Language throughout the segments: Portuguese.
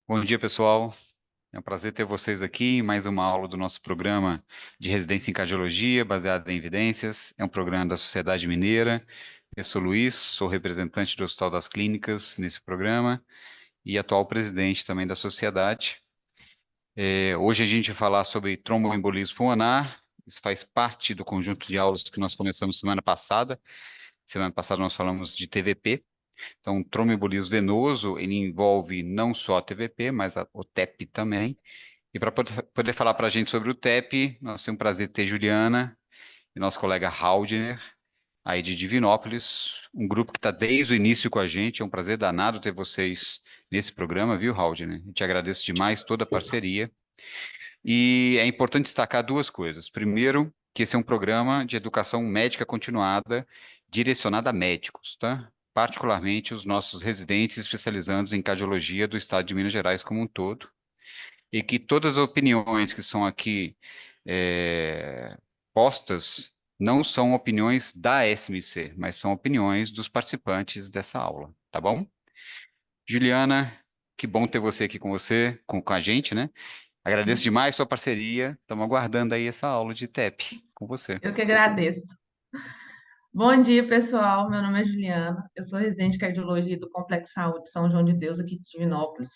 Bom dia, pessoal. É um prazer ter vocês aqui em mais uma aula do nosso programa de residência em cardiologia, baseado em evidências. É um programa da Sociedade Mineira. Eu sou Luiz, sou representante do Hospital das Clínicas nesse programa e atual presidente também da sociedade. Hoje a gente vai falar sobre tromboembolismo pulmonar. Isso faz parte do conjunto de aulas que nós começamos semana passada. Semana passada nós falamos de TVP. Então, o tromboembolismo venoso, ele envolve não só a TVP, mas o TEP também. E para poder falar para a gente sobre o TEP, nós temos o prazer de ter Juliana e nosso colega Haldner, aí de Divinópolis, um grupo que está desde o início com a gente. É um prazer danado ter vocês nesse programa, viu, Haldner? Eu te agradeço demais toda a parceria. E é importante destacar duas coisas. Primeiro, que esse é um programa de educação médica continuada, direcionado a médicos, tá? Particularmente os nossos residentes especializandos em cardiologia do estado de Minas Gerais como um todo, e que todas as opiniões que são aqui postas não são opiniões da SMC, mas são opiniões dos participantes dessa aula, tá bom? Juliana, que bom ter você aqui com você, com a gente, né? Agradeço demais sua parceria. Estamos aguardando aí essa aula de TEP com você. Eu que agradeço. Bom dia, pessoal. Meu nome é Juliana. Eu sou residente de cardiologia do Complexo Saúde São João de Deus, aqui de Divinópolis.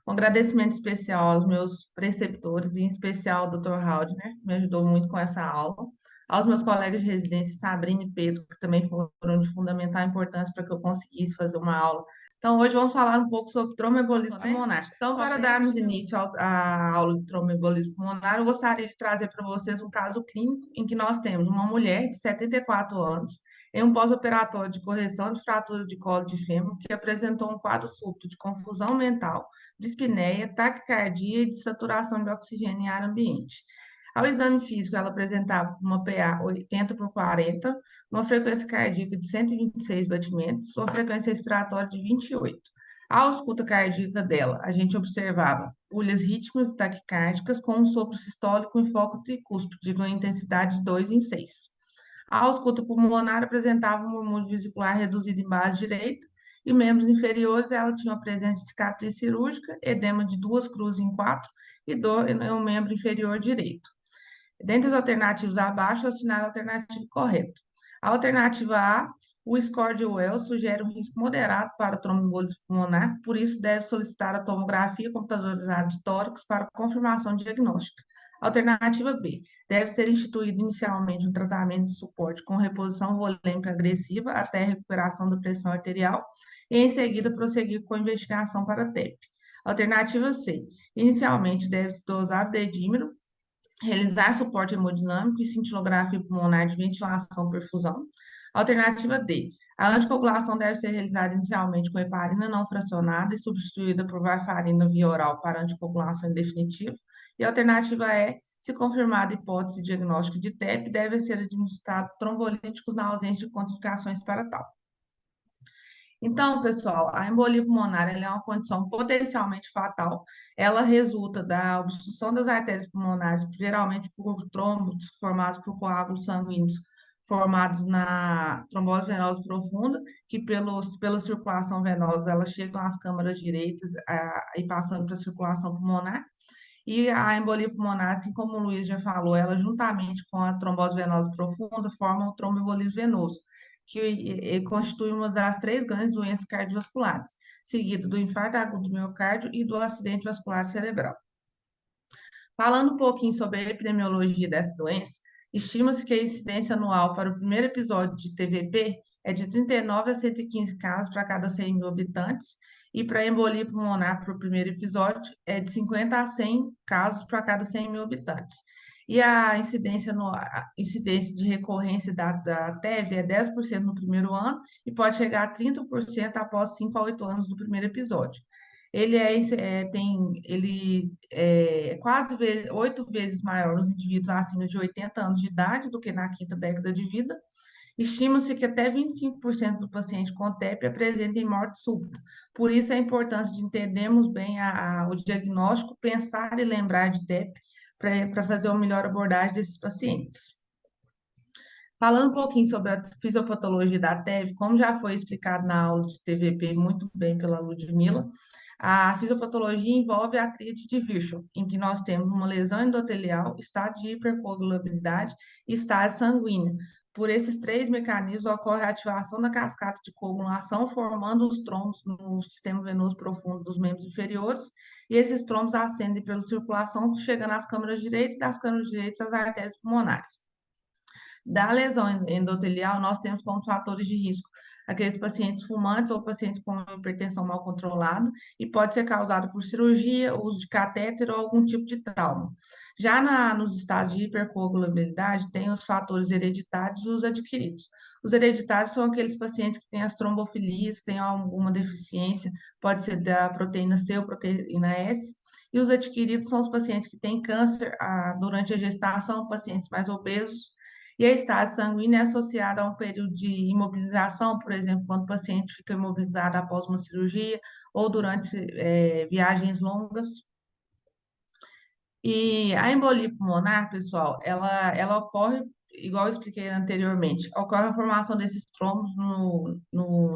Um agradecimento especial aos meus preceptores, e em especial ao Dr. Haldner, que me ajudou muito com essa aula. Aos meus colegas de residência, Sabrina e Pedro, que também foram de fundamental importância para que eu conseguisse fazer uma aula. Então, hoje vamos falar um pouco sobre tromboembolismo pulmonar. Então, para darmos início à aula de tromboembolismo pulmonar, eu gostaria de trazer para vocês um caso clínico em que nós temos uma mulher de 74 anos em um pós-operatório de correção de fratura de colo de fêmur que apresentou um quadro súbito de confusão mental, dispneia, taquicardia e de saturação de oxigênio em ar ambiente. Ao exame físico, ela apresentava uma PA 80 por 40, uma frequência cardíaca de 126 batimentos, uma frequência respiratória de 28. A ausculta cardíaca dela, a gente observava pulhas rítmicas e taquicárdicas com um sopro sistólico em foco tricúspide de uma intensidade de 2 em 6. A ausculta pulmonar apresentava um murmúrio vesicular reduzido em base direita e membros inferiores ela tinha uma presença de cicatriz cirúrgica, edema de duas cruzes em quatro e dor em um membro inferior direito. Dentre as alternativas abaixo, assinar a alternativa correta. A alternativa A, o score de Wells sugere um risco moderado para tromboembolismo pulmonar, por isso deve solicitar a tomografia computadorizada de tórax para confirmação diagnóstica. Alternativa B, deve ser instituído inicialmente um tratamento de suporte com reposição volêmica agressiva até a recuperação da pressão arterial e em seguida prosseguir com a investigação para TEP. Alternativa C, inicialmente deve-se dosar dedímero, realizar suporte hemodinâmico e cintilografia pulmonar de ventilação perfusão. Alternativa D. A anticoagulação deve ser realizada inicialmente com heparina não fracionada e substituída por varfarina via oral para anticoagulação em definitivo. E a alternativa E. Se confirmada a hipótese diagnóstica de TEP, deve ser administrado trombolíticos na ausência de contraindicações para tal. Então, pessoal, a embolia pulmonar ela é uma condição potencialmente fatal. Ela resulta da obstrução das artérias pulmonares, geralmente por trombos formados por coágulos sanguíneos formados na trombose venosa profunda, que pela circulação venosa elas chegam às câmaras direitas e passando para a circulação pulmonar. E a embolia pulmonar, assim como o Luiz já falou, ela juntamente com a trombose venosa profunda forma o tromboembolismo venoso, que constitui uma das três grandes doenças cardiovasculares, seguido do infarto agudo do miocárdio e do acidente vascular cerebral. Falando um pouquinho sobre a epidemiologia dessa doença, estima-se que a incidência anual para o primeiro episódio de TVP é de 39 a 115 casos para cada 100 mil habitantes, e para a embolia pulmonar para o primeiro episódio é de 50 a 100 casos para cada 100 mil habitantes. E a incidência, a incidência de recorrência da TEV é 10% no primeiro ano e pode chegar a 30% após 5 a 8 anos do primeiro episódio. Ele é quase 8 vezes maior nos indivíduos acima de 80 anos de idade do que na quinta década de vida. Estima-se que até 25% do paciente com TEP apresentem morte súbita. Por isso, a importância de entendermos bem o diagnóstico, pensar e lembrar de TEP para fazer uma melhor abordagem desses pacientes. Falando um pouquinho sobre a fisiopatologia da TEV, como já foi explicado na aula de TVP muito bem pela Ludmila, A fisiopatologia envolve a tríade de Virchow, em que nós temos uma lesão endotelial, estado de hipercoagulabilidade e estase sanguínea. Por esses três mecanismos ocorre a ativação da cascata de coagulação, formando os trombos no sistema venoso profundo dos membros inferiores, e esses trombos ascendem pela circulação, chegando às câmaras direitas e das câmaras direitas às artérias pulmonares. Da lesão endotelial, nós temos como fatores de risco aqueles pacientes fumantes ou pacientes com hipertensão mal controlada e pode ser causado por cirurgia, uso de catéter ou algum tipo de trauma. Já nos estados de hipercoagulabilidade, tem os fatores hereditários e os adquiridos. Os hereditários são aqueles pacientes que têm as trombofilias, têm alguma deficiência, pode ser da proteína C ou proteína S, e os adquiridos são os pacientes que têm câncer durante a gestação, pacientes mais obesos, e a estase sanguínea é associada a um período de imobilização, por exemplo, quando o paciente fica imobilizado após uma cirurgia ou durante viagens longas. E a embolia pulmonar, pessoal, ela ocorre, igual eu expliquei anteriormente, ocorre a formação desses trombos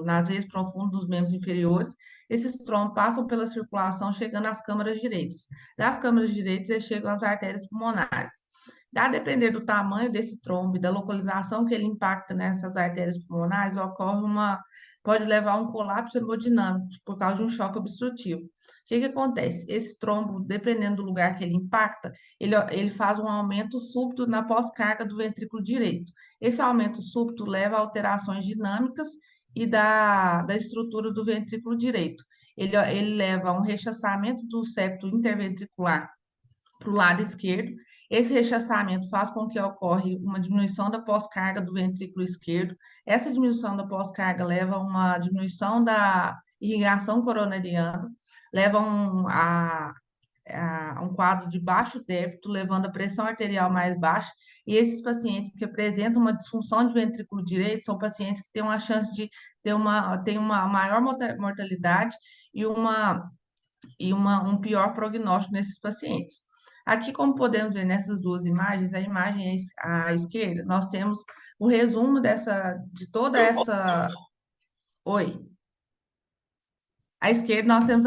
nas veias profundas dos membros inferiores. Esses trombos passam pela circulação, chegando às câmaras direitas. Das câmaras direitas, eles chegam às artérias pulmonares. A depender do tamanho desse trombo e da localização que ele impacta nessas artérias pulmonares, pode levar a um colapso hemodinâmico por causa de um choque obstrutivo. O que acontece? Esse trombo, dependendo do lugar que ele impacta, ele faz um aumento súbito na pós-carga do ventrículo direito. Esse aumento súbito leva a alterações dinâmicas e da estrutura do ventrículo direito. Ele leva a um rechaçamento do septo interventricular para o lado esquerdo. Esse rechaçamento faz com que ocorra uma diminuição da pós-carga do ventrículo esquerdo. Essa diminuição da pós-carga leva a uma diminuição da irrigação coronariana, leva a um quadro de baixo débito, levando a pressão arterial mais baixa, e esses pacientes que apresentam uma disfunção de ventrículo direito são pacientes que têm uma chance de ter uma maior mortalidade e um pior prognóstico nesses pacientes. Aqui, como podemos ver nessas duas imagens, a imagem à esquerda, nós temos o resumo de toda essa. Oi. À esquerda, nós temos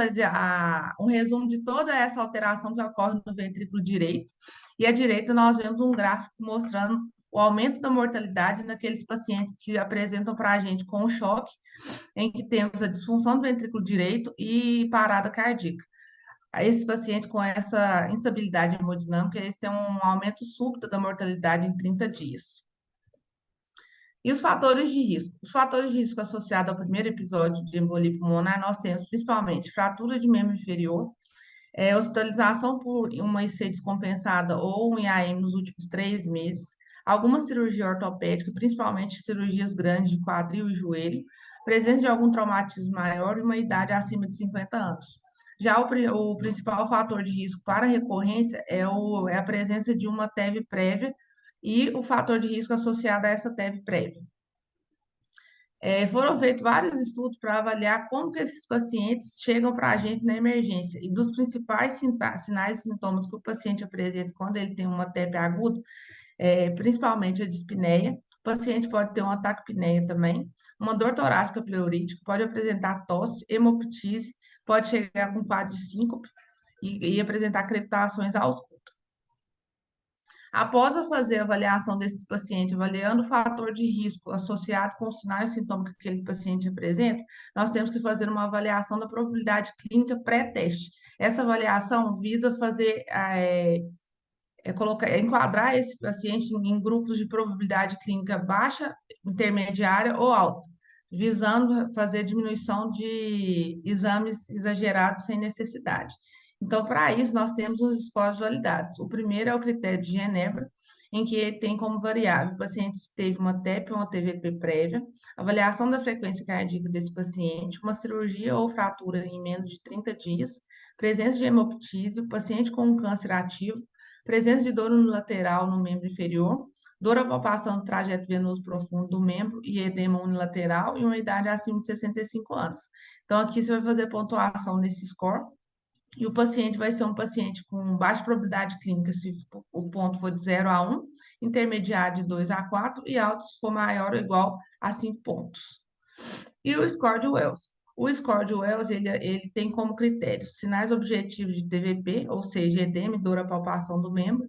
um resumo de toda essa alteração que ocorre no ventrículo direito, e à direita, nós vemos um gráfico mostrando o aumento da mortalidade naqueles pacientes que apresentam para a gente com o choque, em que temos a disfunção do ventrículo direito e parada cardíaca. Esse paciente com essa instabilidade hemodinâmica, eles têm um aumento súbito da mortalidade em 30 dias. E os fatores de risco? Os fatores de risco associados ao primeiro episódio de embolia pulmonar, nós temos principalmente fratura de membro inferior, hospitalização por uma IC descompensada ou um IAM nos últimos 3 meses, alguma cirurgia ortopédica, principalmente cirurgias grandes de quadril e joelho, presença de algum traumatismo maior e uma idade acima de 50 anos. Já o principal fator de risco para recorrência é a presença de uma TEV prévia e o fator de risco associado a essa TEV prévia. Foram feitos vários estudos para avaliar como que esses pacientes chegam para a gente na emergência. E dos principais sinais e sintomas que o paciente apresenta quando ele tem uma TEP aguda, principalmente a dispneia. O paciente pode ter um ataque-pneia também, uma dor torácica pleurítica, pode apresentar tosse, hemoptise, pode chegar com quadro de síncope e apresentar crepitações à ausculta. Após fazer a avaliação desses pacientes, avaliando o fator de risco associado com os sinais e sintomas que aquele paciente apresenta, nós temos que fazer uma avaliação da probabilidade clínica pré-teste. Essa avaliação visa enquadrar esse paciente em grupos de probabilidade clínica baixa, intermediária ou alta, visando fazer diminuição de exames exagerados sem necessidade. Então, para isso, nós temos os scores validados. O primeiro é o critério de Genebra, em que ele tem como variável o paciente teve uma TEP ou uma TVP prévia, avaliação da frequência cardíaca desse paciente, uma cirurgia ou fratura em menos de 30 dias, presença de hemoptise, o paciente com um câncer ativo, presença de dor unilateral no membro inferior, dor à palpação do trajeto venoso profundo do membro e edema unilateral e uma idade acima de 65 anos. Então, aqui você vai fazer pontuação nesse score. E o paciente vai ser um paciente com baixa probabilidade clínica, se o ponto for de 0 a 1, intermediário de 2 a 4 e alto se for maior ou igual a 5 pontos. E o score de Wells. O score de Wells, ele tem como critério sinais objetivos de TVP, ou seja, edema e dor à palpação do membro,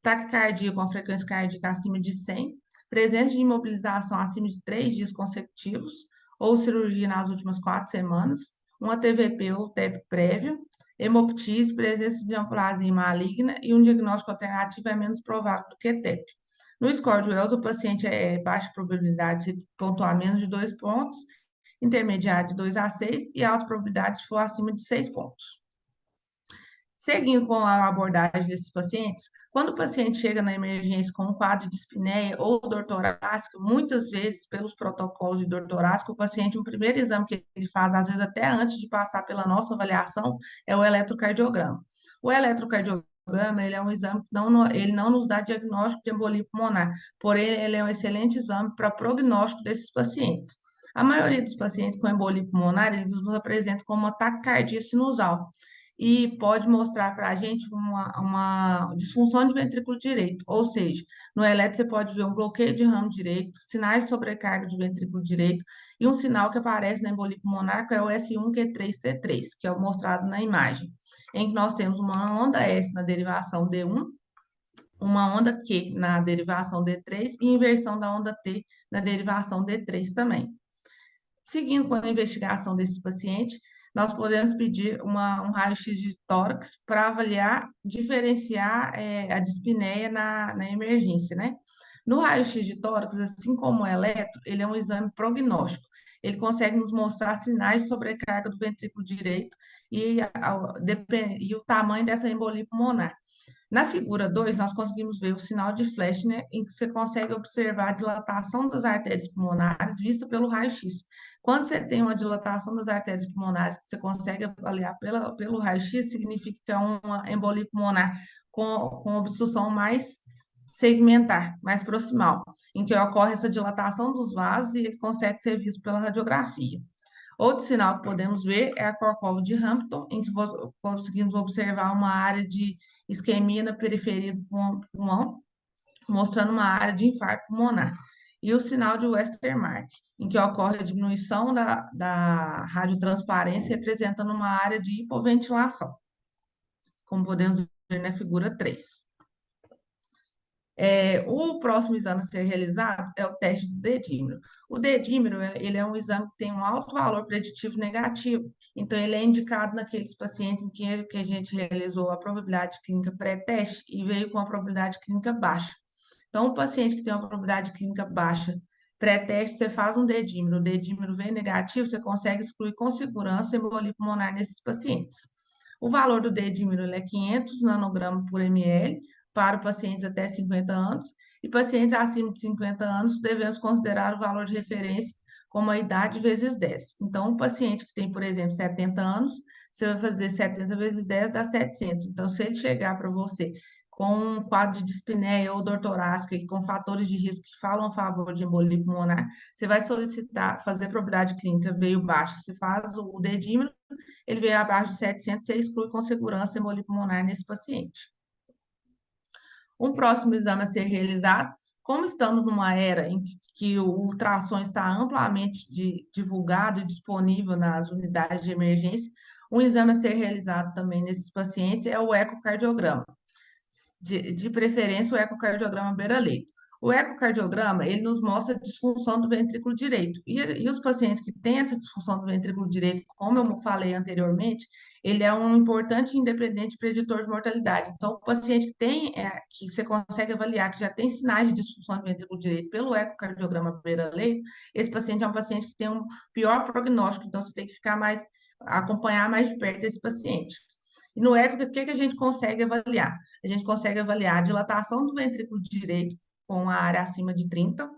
taquicardia com a frequência cardíaca acima de 100, presença de imobilização acima de 3 dias consecutivos, ou cirurgia nas últimas 4 semanas, uma TVP ou TEP prévio, hemoptise, presença de neoplasia maligna e um diagnóstico alternativo é menos provável do que TEP. No score de Wells, o paciente é baixa probabilidade de pontuar menos de 2 pontos, intermediário de 2 a 6 e alta probabilidade se for acima de 6 pontos. Seguindo com a abordagem desses pacientes, quando o paciente chega na emergência com um quadro de espineia ou dor torácica, muitas vezes, pelos protocolos de dor torácica, o paciente, o primeiro exame que ele faz, às vezes até antes de passar pela nossa avaliação, é o eletrocardiograma. O eletrocardiograma, ele é um exame que ele não nos dá diagnóstico de embolia pulmonar, porém, ele é um excelente exame para prognóstico desses pacientes. A maioria dos pacientes com embolia pulmonar, eles nos apresentam como uma taquicardia sinusal e pode mostrar para a gente uma disfunção de ventrículo direito, ou seja, no eletro você pode ver um bloqueio de ramo direito, sinais de sobrecarga de ventrículo direito e um sinal que aparece na embolia pulmonar, que é o S1Q3T3, que é o mostrado na imagem, em que nós temos uma onda S na derivação D1, uma onda Q na derivação D3 e inversão da onda T na derivação D3 também. Seguindo com a investigação desse paciente, nós podemos pedir um raio-x de tórax para avaliar, diferenciar a dispneia na emergência, né? No raio-x de tórax, assim como o eletro, ele é um exame prognóstico. Ele consegue nos mostrar sinais de sobrecarga do ventrículo direito e o tamanho dessa embolia pulmonar. Na figura 2, nós conseguimos ver o sinal de Fleschner, em que você consegue observar a dilatação das artérias pulmonares vista pelo raio-x. Quando você tem uma dilatação das artérias pulmonares que você consegue avaliar pelo raio-x, significa que é uma embolia pulmonar com obstrução mais segmentar, mais proximal, em que ocorre essa dilatação dos vasos e ele consegue ser visto pela radiografia. Outro sinal que podemos ver é a corcova de Hampton, em que conseguimos observar uma área de isquemia na periferia do pulmão, mostrando uma área de infarto pulmonar. E o sinal de Westermarck, em que ocorre a diminuição da radiotransparência, representando uma área de hipoventilação, como podemos ver na figura 3. O próximo exame a ser realizado é o teste do dedímero. O dedímero, ele é um exame que tem um alto valor preditivo negativo, então ele é indicado naqueles pacientes em que a gente realizou a probabilidade clínica pré-teste e veio com a probabilidade clínica baixa. Então, o paciente que tem uma probabilidade clínica baixa pré-teste, você faz um dedímero, o dedímero vem negativo, você consegue excluir com segurança a embolia pulmonar nesses pacientes. O valor do dedímero é 500 nanogramas por ml, para pacientes até 50 anos, e pacientes acima de 50 anos devemos considerar o valor de referência como a idade vezes 10. Então, um paciente que tem, por exemplo, 70 anos, você vai fazer 70 vezes 10 dá 700. Então, se ele chegar para você com um quadro de dispneia ou dor torácica e com fatores de risco que falam a favor de embolia pulmonar, você vai solicitar, fazer probabilidade clínica veio baixa, você faz o dedímero, ele veio abaixo de 700, você exclui com segurança a embolia pulmonar nesse paciente. Um próximo exame a ser realizado, como estamos numa era em que o ultrassom está amplamente divulgado e disponível nas unidades de emergência, um exame a ser realizado também nesses pacientes é o ecocardiograma. De preferência, o ecocardiograma beira-leito. O ecocardiograma, ele nos mostra a disfunção do ventrículo direito. E os pacientes que têm essa disfunção do ventrículo direito, como eu falei anteriormente, ele é um importante e independente preditor de mortalidade. Então, o paciente que tem, que você consegue avaliar, que já tem sinais de disfunção do ventrículo direito pelo ecocardiograma beira-leito, esse paciente é um paciente que tem um pior prognóstico, então você tem que acompanhar mais de perto esse paciente. E no eco, o que que a gente consegue avaliar? A gente consegue avaliar a dilatação do ventrículo direito com a área acima de 30,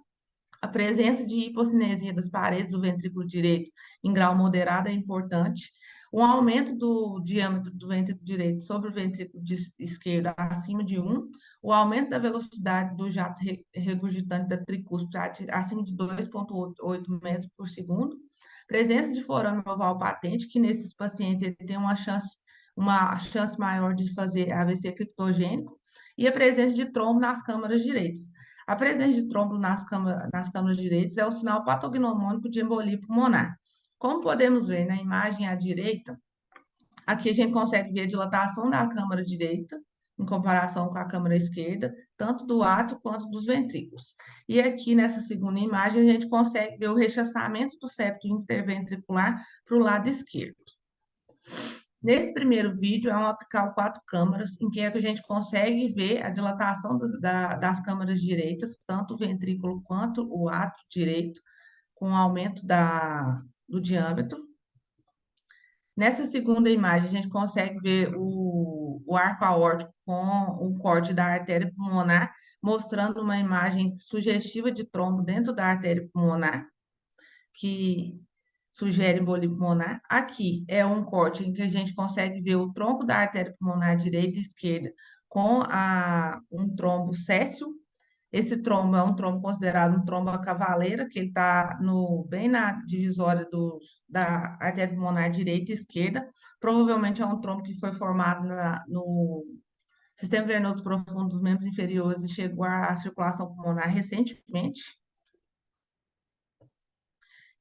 a presença de hipocinesia das paredes do ventrículo direito em grau moderado é importante, um aumento do diâmetro do ventrículo direito sobre o ventrículo esquerdo acima de 1, o aumento da velocidade do jato regurgitante da tricúspide acima de 2,8 metros por segundo, presença de forame oval patente, que nesses pacientes ele tem uma chance maior de fazer AVC criptogênico, e a presença de trombo nas câmaras direitas. A presença de trombo nas câmaras direitas é o sinal patognomônico de embolia pulmonar. Como podemos ver na imagem à direita, aqui a gente consegue ver a dilatação da câmara direita, em comparação com a câmara esquerda, tanto do átrio quanto dos ventrículos. E aqui nessa segunda imagem, a gente consegue ver o rechaçamento do septo interventricular para o lado esquerdo. Nesse primeiro vídeo, é um apical 4 câmaras, em que a gente consegue ver a dilatação das câmaras direitas, tanto o ventrículo quanto o átrio direito, com aumento do diâmetro. Nessa segunda imagem, a gente consegue ver o arco aórtico com o corte da artéria pulmonar, mostrando uma imagem sugestiva de trombo dentro da artéria pulmonar, que sugere embolia pulmonar. Aqui é um corte em que a gente consegue ver o tronco da artéria pulmonar direita e esquerda com um trombo céssio. Esse trombo é um trombo considerado um trombo a cavaleira, que ele está bem na divisória da artéria pulmonar direita e esquerda. Provavelmente é um trombo que foi formado no sistema venoso profundo dos membros inferiores e chegou à circulação pulmonar recentemente.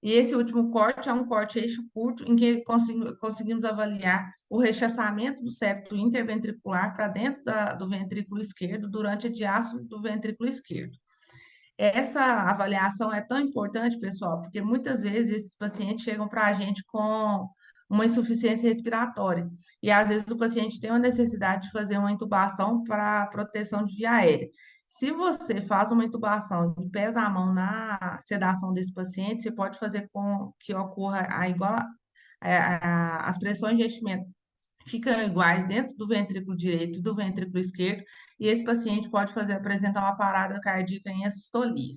E esse último corte é um corte eixo curto, em que conseguimos avaliar o rechaçamento do septo interventricular para dentro do ventrículo esquerdo durante a diástole do ventrículo esquerdo. Essa avaliação é tão importante, pessoal, porque muitas vezes esses pacientes chegam para a gente com uma insuficiência respiratória. E às vezes o paciente tem uma necessidade de fazer uma intubação para proteção de via aérea. Se você faz uma intubação e pesa a mão na sedação desse paciente, você pode fazer com que ocorra as pressões de enchimento ficam iguais dentro do ventrículo direito e do ventrículo esquerdo, e esse paciente pode apresentar uma parada cardíaca em assistolia.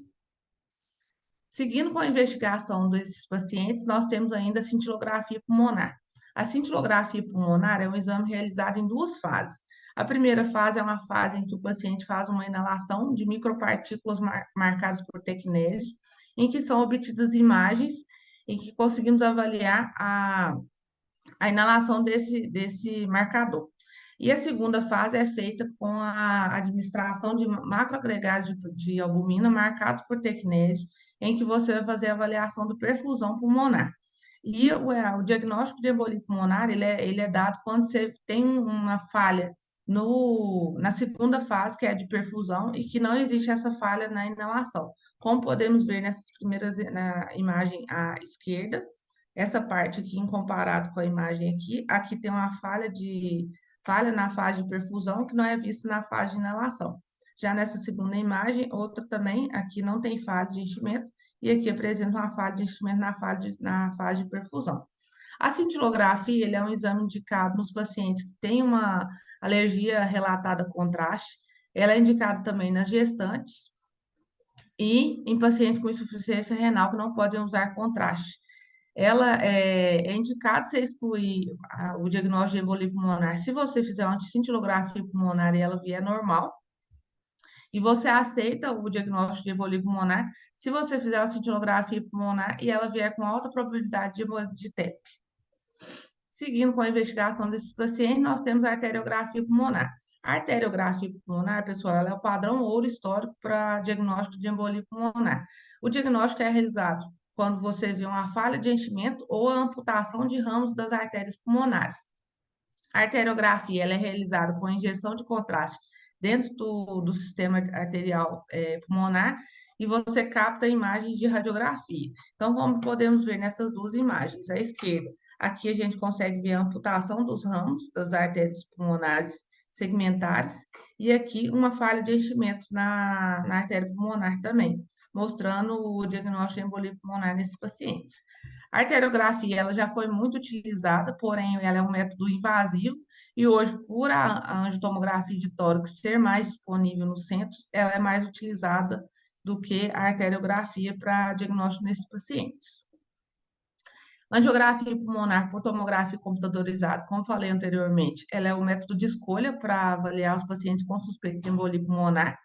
Seguindo com a investigação desses pacientes, nós temos ainda a cintilografia pulmonar. A cintilografia pulmonar é um exame realizado em duas fases. A primeira fase é uma fase em que o paciente faz uma inalação de micropartículas marcadas por tecnésio, em que são obtidas imagens e que conseguimos avaliar a inalação desse marcador. E a segunda fase é feita com a administração de macroagregados de albumina marcados por tecnésio, em que você vai fazer a avaliação do perfusão pulmonar. E o diagnóstico de embolia pulmonar, ele é dado quando você tem uma falha na segunda fase, que é a de perfusão, e que não existe essa falha na inalação. Como podemos ver na imagem à esquerda, essa parte aqui, em comparado com a imagem aqui tem uma falha na fase de perfusão que não é vista na fase de inalação. Já nessa segunda imagem, outra também, aqui não tem falha de enchimento, e aqui apresenta uma falha de enchimento na fase de perfusão. A cintilografia, ele é um exame indicado nos pacientes que têm uma alergia relatada a contraste, ela é indicada também nas gestantes e em pacientes com insuficiência renal que não podem usar contraste. Ela é indicado você excluir o diagnóstico de embolia pulmonar se você fizer uma cintilografia pulmonar e ela vier normal, e você aceita o diagnóstico de embolia pulmonar se você fizer uma cintilografia pulmonar e ela vier com alta probabilidade de embolia de TEP. Seguindo com a investigação desses pacientes, nós temos a arteriografia pulmonar. A arteriografia pulmonar, pessoal, ela é o padrão ouro histórico para diagnóstico de embolia pulmonar. O diagnóstico é realizado quando você vê uma falha de enchimento ou a amputação de ramos das artérias pulmonares. A arteriografia ela é realizada com injeção de contraste dentro do sistema arterial pulmonar e você capta imagens de radiografia. Então, como podemos ver nessas duas imagens, à esquerda, aqui a gente consegue ver a amputação dos ramos das artérias pulmonares segmentares e aqui uma falha de enchimento na artéria pulmonar também, mostrando o diagnóstico de embolia pulmonar nesses pacientes. A arteriografia ela já foi muito utilizada, porém ela é um método invasivo e hoje, por a angiotomografia de tórax ser mais disponível nos centros, ela é mais utilizada do que a arteriografia para diagnóstico nesses pacientes. Angiografia pulmonar por tomografia computadorizada, como falei anteriormente, ela é o método de escolha para avaliar os pacientes com suspeita de embolia pulmonar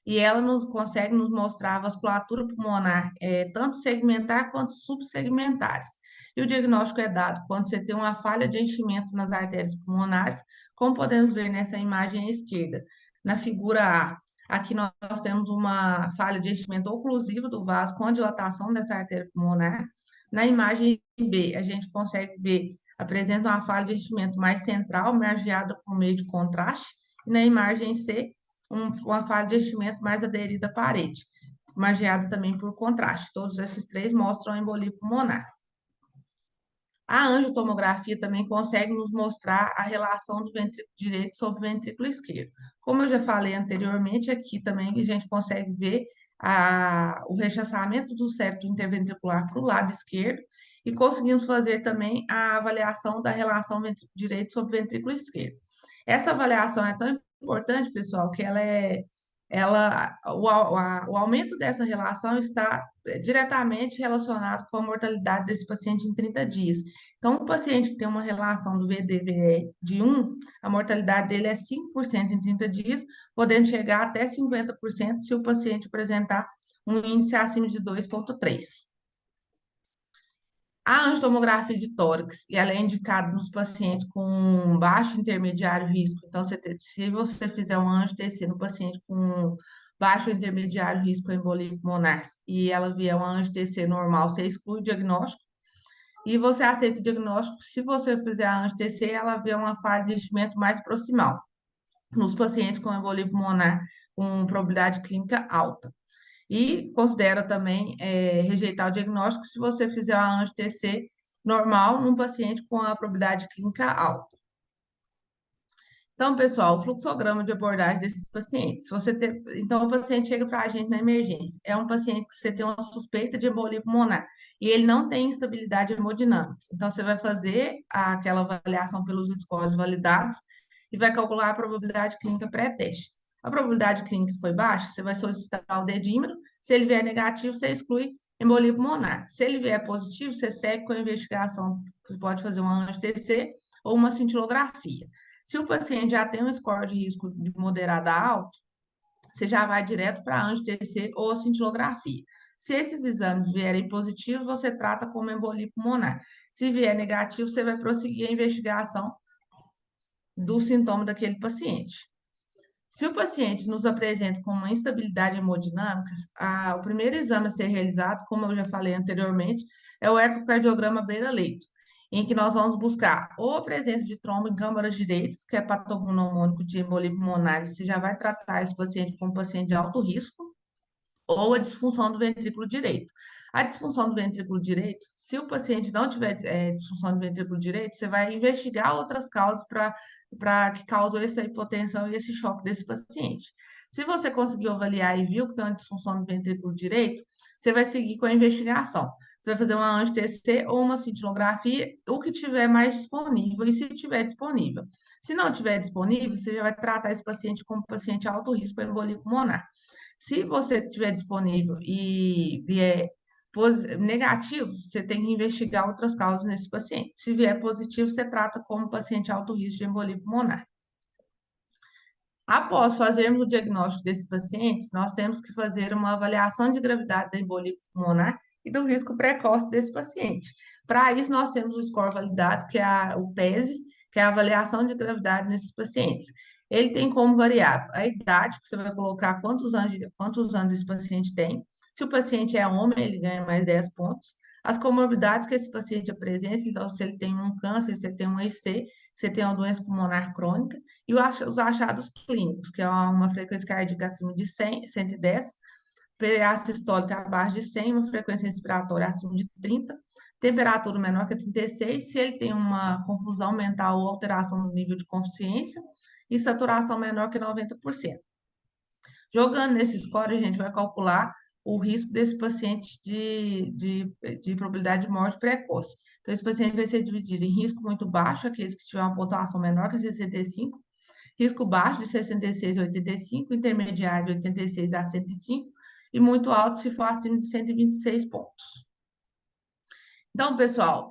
e ela consegue nos mostrar a vasculatura pulmonar, tanto segmentar quanto subsegmentares. E o diagnóstico é dado quando você tem uma falha de enchimento nas artérias pulmonares, como podemos ver nessa imagem à esquerda. Na figura A, aqui nós temos uma falha de enchimento oclusivo do vaso com dilatação dessa artéria pulmonar. Na imagem B, a gente consegue ver, apresenta uma falha de enchimento mais central, margeada por meio de contraste, e na imagem C, uma falha de enchimento mais aderida à parede, margeada também por contraste. Todos esses três mostram a embolia pulmonar. A angiotomografia também consegue nos mostrar a relação do ventrículo direito sobre o ventrículo esquerdo. Como eu já falei anteriormente, aqui também a gente consegue ver o rechaçamento do septo interventricular para o lado esquerdo e conseguimos fazer também a avaliação da relação ventrículo direito sobre o ventrículo esquerdo. Essa avaliação é tão importante, pessoal, que o aumento dessa relação está diretamente relacionado com a mortalidade desse paciente em 30 dias. Então, o paciente que tem uma relação do VDVE de 1, a mortalidade dele é 5% em 30 dias, podendo chegar até 50% se o paciente apresentar um índice acima de 2,3. A angiotomografia de tórax, e ela é indicada nos pacientes com baixo intermediário risco. Então, se você fizer um angio-TC no paciente com baixo intermediário risco embolia pulmonar e ela vier uma angio-TC normal, você exclui o diagnóstico e você aceita o diagnóstico se você fizer a angio-TC ela vier uma falha de enchimento mais proximal nos pacientes com embolia pulmonar com probabilidade clínica alta. E considera também rejeitar o diagnóstico se você fizer a angio-TC normal num paciente com a probabilidade clínica alta. Então, pessoal, o fluxograma de abordagem desses pacientes. Então, o paciente chega para a gente na emergência. É um paciente que você tem uma suspeita de embolia pulmonar e ele não tem instabilidade hemodinâmica. Então, você vai fazer aquela avaliação pelos scores validados e vai calcular a probabilidade clínica pré-teste. A probabilidade clínica foi baixa, você vai solicitar o dedímero. Se ele vier negativo, você exclui embolia pulmonar. Se ele vier positivo, você segue com a investigação. Você pode fazer uma angio-TC ou uma cintilografia. Se o paciente já tem um score de risco de moderado a alto, você já vai direto para a angio-TC ou a cintilografia. Se esses exames vierem positivos, você trata como embolia pulmonar. Se vier negativo, você vai prosseguir a investigação do sintoma daquele paciente. Se o paciente nos apresenta com uma instabilidade hemodinâmica, o primeiro exame a ser realizado, como eu já falei anteriormente, é o ecocardiograma beira-leito, em que nós vamos buscar ou a presença de trombo em câmaras direitas, que é patognomônico de embolia pulmonar, você já vai tratar esse paciente como paciente de alto risco, ou a disfunção do ventrículo direito. A disfunção do ventrículo direito, se o paciente não tiver disfunção do ventrículo direito, você vai investigar outras causas para que causam essa hipotensão e esse choque desse paciente. Se você conseguiu avaliar e viu que tem uma disfunção do ventrículo direito, você vai seguir com a investigação. Você vai fazer uma angio-TC ou uma cintilografia, o que tiver mais disponível, e se tiver disponível. Se não tiver disponível, você já vai tratar esse paciente como paciente alto risco para embolia pulmonar. Se você tiver disponível e vier negativo, você tem que investigar outras causas nesse paciente. Se vier positivo, você trata como paciente alto risco de embolia pulmonar. Após fazermos o diagnóstico desses pacientes, nós temos que fazer uma avaliação de gravidade da embolia pulmonar e do risco precoce desse paciente. Para isso, nós temos o score validado, que é o PESE, que é a avaliação de gravidade nesses pacientes. Ele tem como variável a idade, que você vai colocar quantos anos esse paciente tem. Se o paciente é homem, ele ganha mais 10 pontos. As comorbidades que esse paciente apresenta, então, se ele tem um câncer, se ele tem um EC, se ele tem uma doença pulmonar crônica, e os achados clínicos, que é uma frequência cardíaca acima de 100, 110, PA sistólica abaixo de 100, uma frequência respiratória acima de 30, temperatura menor que 36, se ele tem uma confusão mental ou alteração no nível de consciência, e saturação menor que 90%. Jogando nesse score, a gente vai calcular o risco desse paciente de probabilidade de morte precoce. Então, esse paciente vai ser dividido em risco muito baixo, aqueles que tiverem uma pontuação menor que 65, risco baixo de 66 a 85, intermediário de 86 a 105 e muito alto se for acima de 126 pontos. Então, pessoal,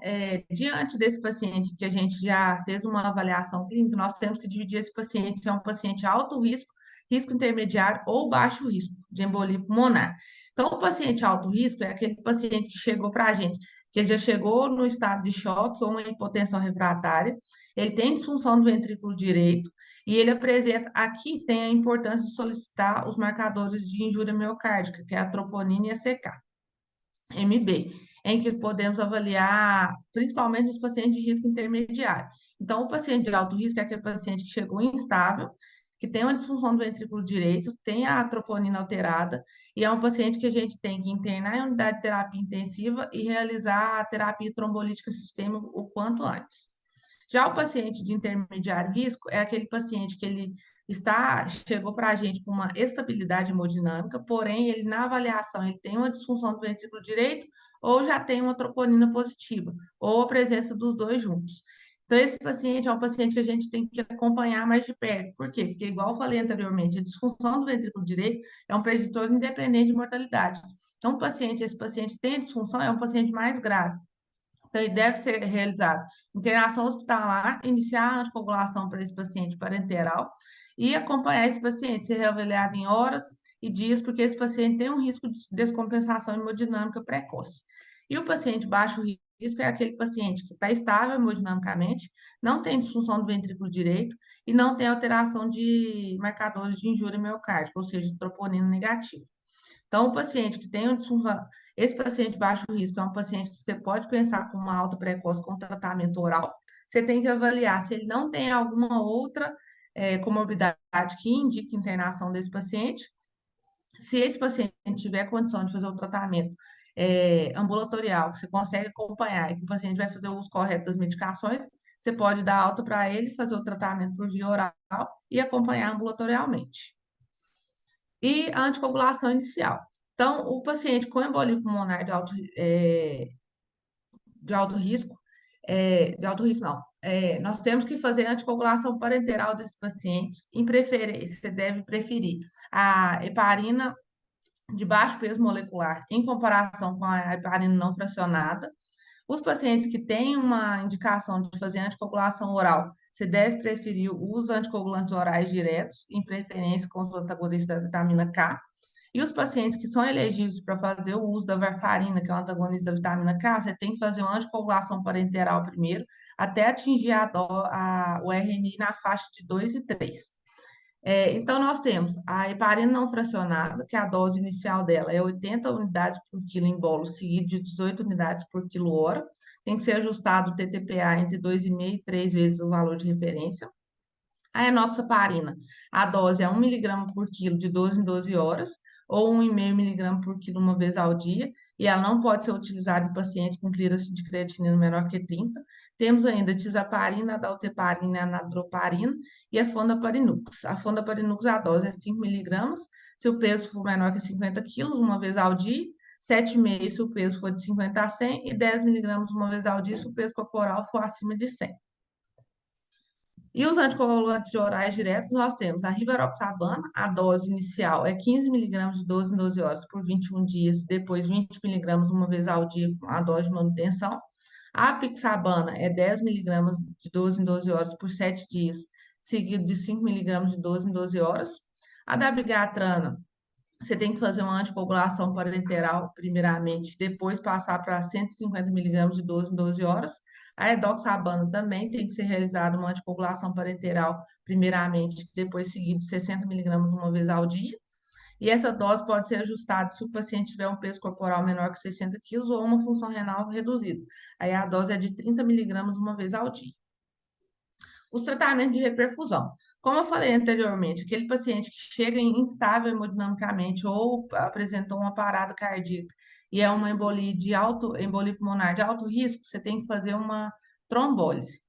diante desse paciente que a gente já fez uma avaliação clínica, nós temos que dividir esse paciente se é um paciente alto risco, risco intermediário ou baixo risco de embolia pulmonar. Então, o paciente alto risco é aquele paciente que chegou para a gente, que ele já chegou no estado de choque ou uma hipotensão refratária, ele tem disfunção do ventrículo direito e ele apresenta, aqui tem a importância de solicitar os marcadores de injúria miocárdica, que é a troponina e a CK. MB. em que podemos avaliar principalmente os pacientes de risco intermediário. Então, o paciente de alto risco é aquele paciente que chegou instável, que tem uma disfunção do ventrículo direito, tem a troponina alterada, e é um paciente que a gente tem que internar em unidade de terapia intensiva e realizar a terapia trombolítica sistêmica o quanto antes. Já o paciente de intermediário risco é aquele paciente que ele chegou para a gente com uma estabilidade hemodinâmica, porém ele na avaliação ele tem uma disfunção do ventrículo direito ou já tem uma troponina positiva, ou a presença dos dois juntos. Então, esse paciente é um paciente que a gente tem que acompanhar mais de perto. Por quê? Porque, igual eu falei anteriormente, a disfunção do ventrículo direito é um preditor independente de mortalidade. Então, esse paciente que tem a disfunção é um paciente mais grave. Então, ele deve ser realizado internação hospitalar, iniciar a anticoagulação para esse paciente parenteral e acompanhar esse paciente, ser reavaliado em horas e dias, porque esse paciente tem um risco de descompensação hemodinâmica precoce. E o paciente baixo risco é aquele paciente que está estável hemodinamicamente, não tem disfunção do ventrículo direito e não tem alteração de marcadores de injúria miocárdica, ou seja, de troponina negativa. Então, o paciente que tem uma disfunção, esse paciente baixo risco é um paciente que você pode pensar com uma alta precoce com tratamento oral. Você tem que avaliar se ele não tem alguma outra comorbidade que indique internação desse paciente. Se esse paciente tiver condição de fazer o tratamento ambulatorial, que você consegue acompanhar e que o paciente vai fazer o uso correto das medicações, você pode dar alta para ele, fazer o tratamento por via oral e acompanhar ambulatorialmente e a anticoagulação inicial. Então, o paciente com embolia pulmonar de alto risco, de alto risco não, nós temos que fazer a anticoagulação parenteral desses pacientes, em preferência, você deve preferir a heparina de baixo peso molecular em comparação com a heparina não fracionada. Os pacientes que têm uma indicação de fazer anticoagulação oral, você deve preferir o uso de anticoagulantes orais diretos, em preferência com os antagonistas da vitamina K. E os pacientes que são elegíveis para fazer o uso da varfarina, que é um antagonista da vitamina K, você tem que fazer uma anticoagulação parenteral primeiro, até atingir o RNI na faixa de 2 e 3. Então, nós temos a heparina não fracionada, que a dose inicial dela é 80 unidades por quilo em bolo, seguido de 18 unidades por quilo hora. Tem que ser ajustado o TTPA entre 2,5 e 3 vezes o valor de referência. A enoxaparina, a dose é 1 miligrama por quilo de 12 em 12 horas, ou 1,5 miligrama por quilo uma vez ao dia, e ela não pode ser utilizada em pacientes com clearance de creatinina menor que 30. Temos ainda a tisaparina, a dalteparina, a anadroparina e a fondaparinux. A fondaparinux, a dose é 5 miligramas, se o peso for menor que 50 quilos, uma vez ao dia, 7,5 se o peso for de 50 a 100 e 10 miligramas uma vez ao dia se o peso corporal for acima de 100. E os anticoagulantes orais diretos, nós temos a rivaroxabana, a dose inicial é 15 miligramas de 12 em 12 horas por 21 dias, depois 20 miligramas uma vez ao dia, a dose de manutenção. A apixabana é 10 miligramas de 12 em 12 horas por 7 dias, seguido de 5 miligramas de 12 em 12 horas. A dabigatrana, você tem que fazer uma anticoagulação parenteral, primeiramente, depois passar para 150 miligramas de 12 em 12 horas. A edoxabana também tem que ser realizada uma anticoagulação parenteral, primeiramente, depois seguido de 60 miligramas uma vez ao dia. E essa dose pode ser ajustada se o paciente tiver um peso corporal menor que 60 quilos ou uma função renal reduzida. Aí a dose é de 30 miligramas uma vez ao dia. Os tratamentos de reperfusão. Como eu falei anteriormente, aquele paciente que chega instável hemodinamicamente ou apresentou uma parada cardíaca e é uma embolia pulmonar de alto risco, você tem que fazer uma trombólise.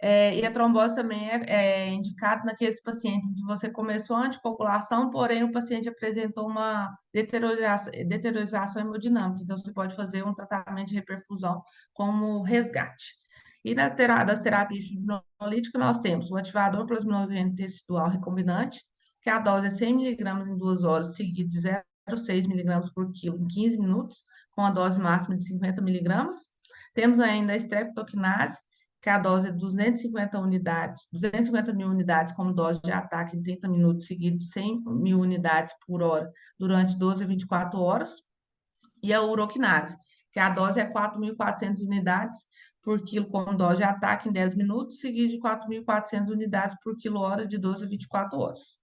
E a trombose também é indicada naqueles pacientes em que você começou a anticoagulação, porém o paciente apresentou uma deteriorização hemodinâmica. Então, você pode fazer um tratamento de reperfusão como resgate. E das terapias fibrinolíticas, nós temos o ativador plasminogênico tecidual recombinante, que a dose é 100 miligramas em 2 horas, seguido de 0,6 miligramas por quilo em 15 minutos, com a dose máxima de 50 miligramas. Temos ainda a streptokinase, que a dose é 250 unidades, 250 mil unidades como dose de ataque em 30 minutos, seguido de 100 mil unidades por hora durante 12 a 24 horas. E a uroquinase, que a dose é 4.400 unidades por quilo com dose de ataque em 10 minutos, seguido de 4.400 unidades por quilo hora de 12 a 24 horas.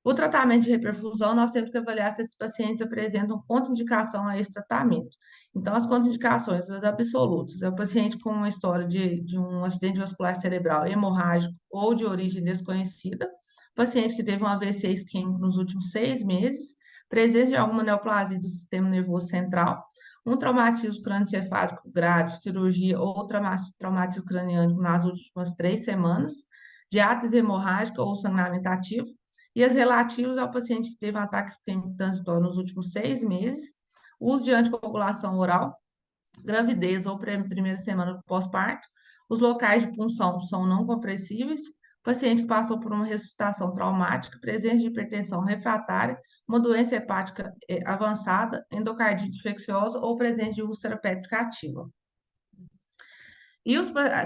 O tratamento de reperfusão, nós temos que avaliar se esses pacientes apresentam contraindicação a esse tratamento. Então, as contraindicações, as absolutas, é o paciente com uma história de um acidente vascular cerebral hemorrágico ou de origem desconhecida, paciente que teve um AVC isquêmico nos últimos 6 meses, presença de alguma neoplasia do sistema nervoso central, um traumatismo crânioencefálico grave, cirurgia ou traumatismo craniano nas últimas 3 semanas, diátese hemorrágica ou sangramento ativo, e as relativas ao paciente que teve um ataque isquêmico transitório nos últimos 6 meses, uso de anticoagulação oral, gravidez ou primeira semana do pós-parto, os locais de punção são não compressíveis, paciente que passou por uma ressuscitação traumática, presença de hipertensão refratária, uma doença hepática avançada, endocardite infecciosa ou presença de úlcera péptica ativa. E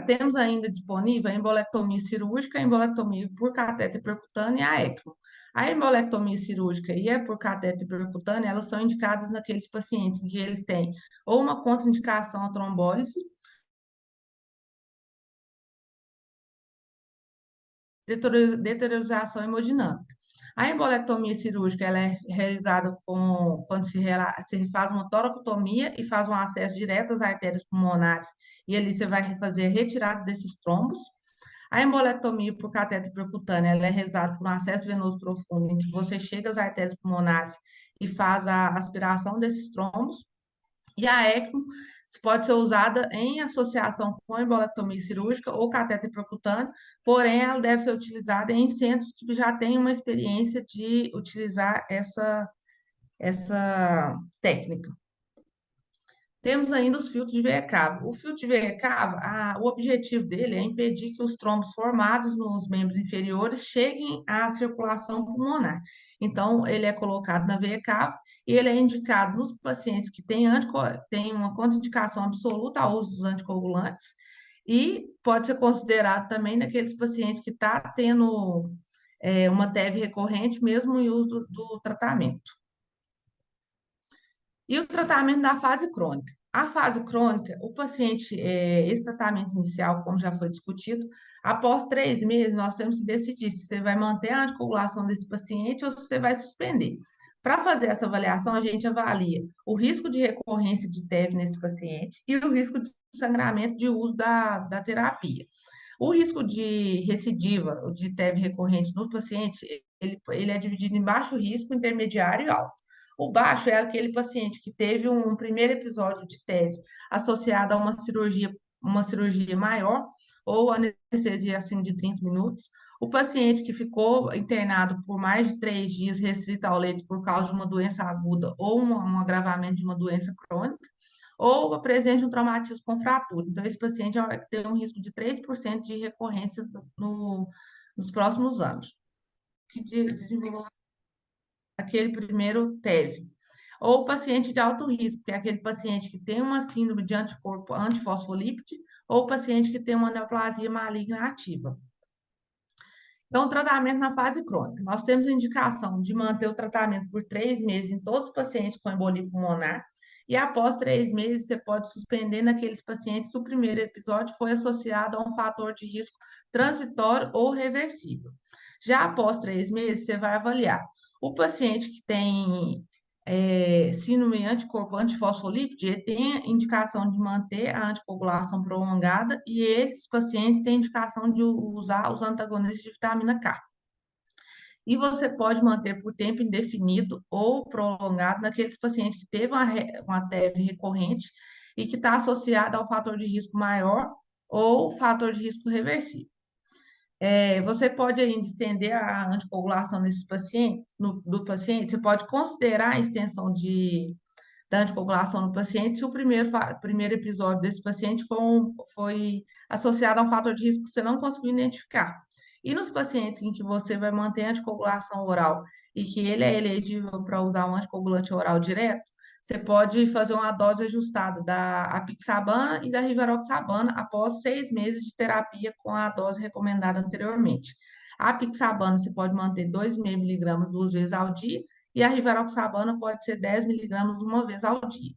temos ainda disponível a embolectomia cirúrgica, a embolectomia por catéter percutâneo e a ECMO. A embolectomia cirúrgica e a por catéter percutâneo, elas são indicadas naqueles pacientes que eles têm ou uma contraindicação à trombólise, deteriorização hemodinâmica. A embolectomia cirúrgica ela é realizada quando se faz uma toracotomia e faz um acesso direto às artérias pulmonares, e ali você vai fazer a retirada desses trombos. A embolectomia por catéter percutâneo ela é realizada por um acesso venoso profundo, em que você chega às artérias pulmonares e faz a aspiração desses trombos. E a ECMO pode ser usada em associação com a embolectomia cirúrgica ou catéter percutâneo, porém ela deve ser utilizada em centros que já têm uma experiência de utilizar essa técnica. Temos ainda os filtros de veia cava. O filtro de veia cava, o objetivo dele é impedir que os trombos formados nos membros inferiores cheguem à circulação pulmonar. Então, ele é colocado na veia cava e ele é indicado nos pacientes que têm uma contraindicação absoluta ao uso dos anticoagulantes e pode ser considerado também naqueles pacientes que estão tendo uma TEV recorrente, mesmo em uso do tratamento. E o tratamento da fase crônica. A fase crônica, o paciente, esse tratamento inicial, como já foi discutido, após 3 meses, nós temos que decidir se você vai manter a anticoagulação desse paciente ou se você vai suspender. Para fazer essa avaliação, a gente avalia o risco de recorrência de TEV nesse paciente e o risco de sangramento de uso da terapia. O risco de recidiva, de TEV recorrente no paciente, ele é dividido em baixo risco, intermediário e alto. O baixo é aquele paciente que teve um primeiro episódio de TEV associado a uma cirurgia maior ou anestesia acima de 30 minutos. O paciente que ficou internado por mais de 3 dias restrito ao leito por causa de uma doença aguda ou um agravamento de uma doença crônica, ou a presença de um traumatismo com fratura. Então, esse paciente tem um risco de 3% de recorrência nos próximos anos, que desenvolveu aquele primeiro TEV. Ou o paciente de alto risco, que é aquele paciente que tem uma síndrome de anticorpo antifosfolípide, ou o paciente que tem uma neoplasia maligna ativa. Então, o tratamento na fase crônica. Nós temos a indicação de manter o tratamento por 3 meses em todos os pacientes com embolia pulmonar, e após 3 meses, você pode suspender naqueles pacientes que o primeiro episódio foi associado a um fator de risco transitório ou reversível. Já após 3 meses, você vai avaliar o paciente que tem síndrome anticorpo antifosfolípide, ele tem indicação de manter a anticoagulação prolongada e esses pacientes têm indicação de usar os antagonistas de vitamina K. E você pode manter por tempo indefinido ou prolongado naqueles pacientes que teve uma TEV recorrente e que está associada a um fator de risco maior ou fator de risco reversível. Você pode ainda estender a anticoagulação nesses pacientes, do paciente, você pode considerar a extensão da anticoagulação no paciente se o primeiro episódio desse paciente foi associado a um fator de risco que você não conseguiu identificar. E nos pacientes em que você vai manter a anticoagulação oral e que ele é elegível para usar um anticoagulante oral direto, você pode fazer uma dose ajustada da apixabana e da rivaroxabana após 6 meses de terapia com a dose recomendada anteriormente. A apixabana você pode manter 2,5 mg 2 vezes ao dia e a rivaroxabana pode ser 10 mg uma vez ao dia.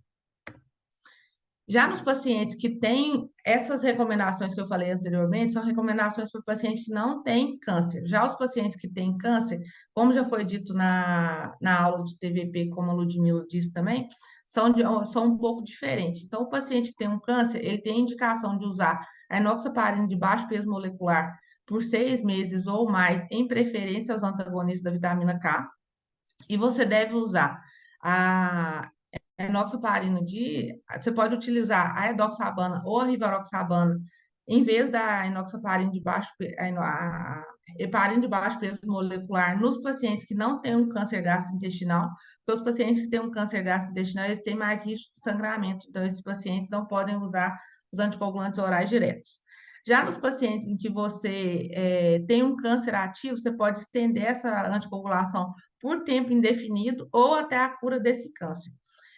Já nos pacientes que têm essas recomendações que eu falei anteriormente, são recomendações para pacientes que não têm câncer. Já os pacientes que têm câncer, como já foi dito na aula de TVP, como a Ludmila disse também, são um pouco diferentes. Então, o paciente que tem um câncer, ele tem a indicação de usar a enoxaparina de baixo peso molecular por 6 meses ou mais, em preferência aos antagonistas da vitamina K. E você deve usar a enoxaparina você pode utilizar a edoxabana ou a rivaroxabana em vez da enoxaparina de baixo, a heparina de baixo peso molecular nos pacientes que não têm um câncer gastrointestinal, porque os pacientes que têm um câncer gastrointestinal, eles têm mais risco de sangramento, então esses pacientes não podem usar os anticoagulantes orais diretos. Já nos pacientes em que você tem um câncer ativo, você pode estender essa anticoagulação por tempo indefinido ou até a cura desse câncer.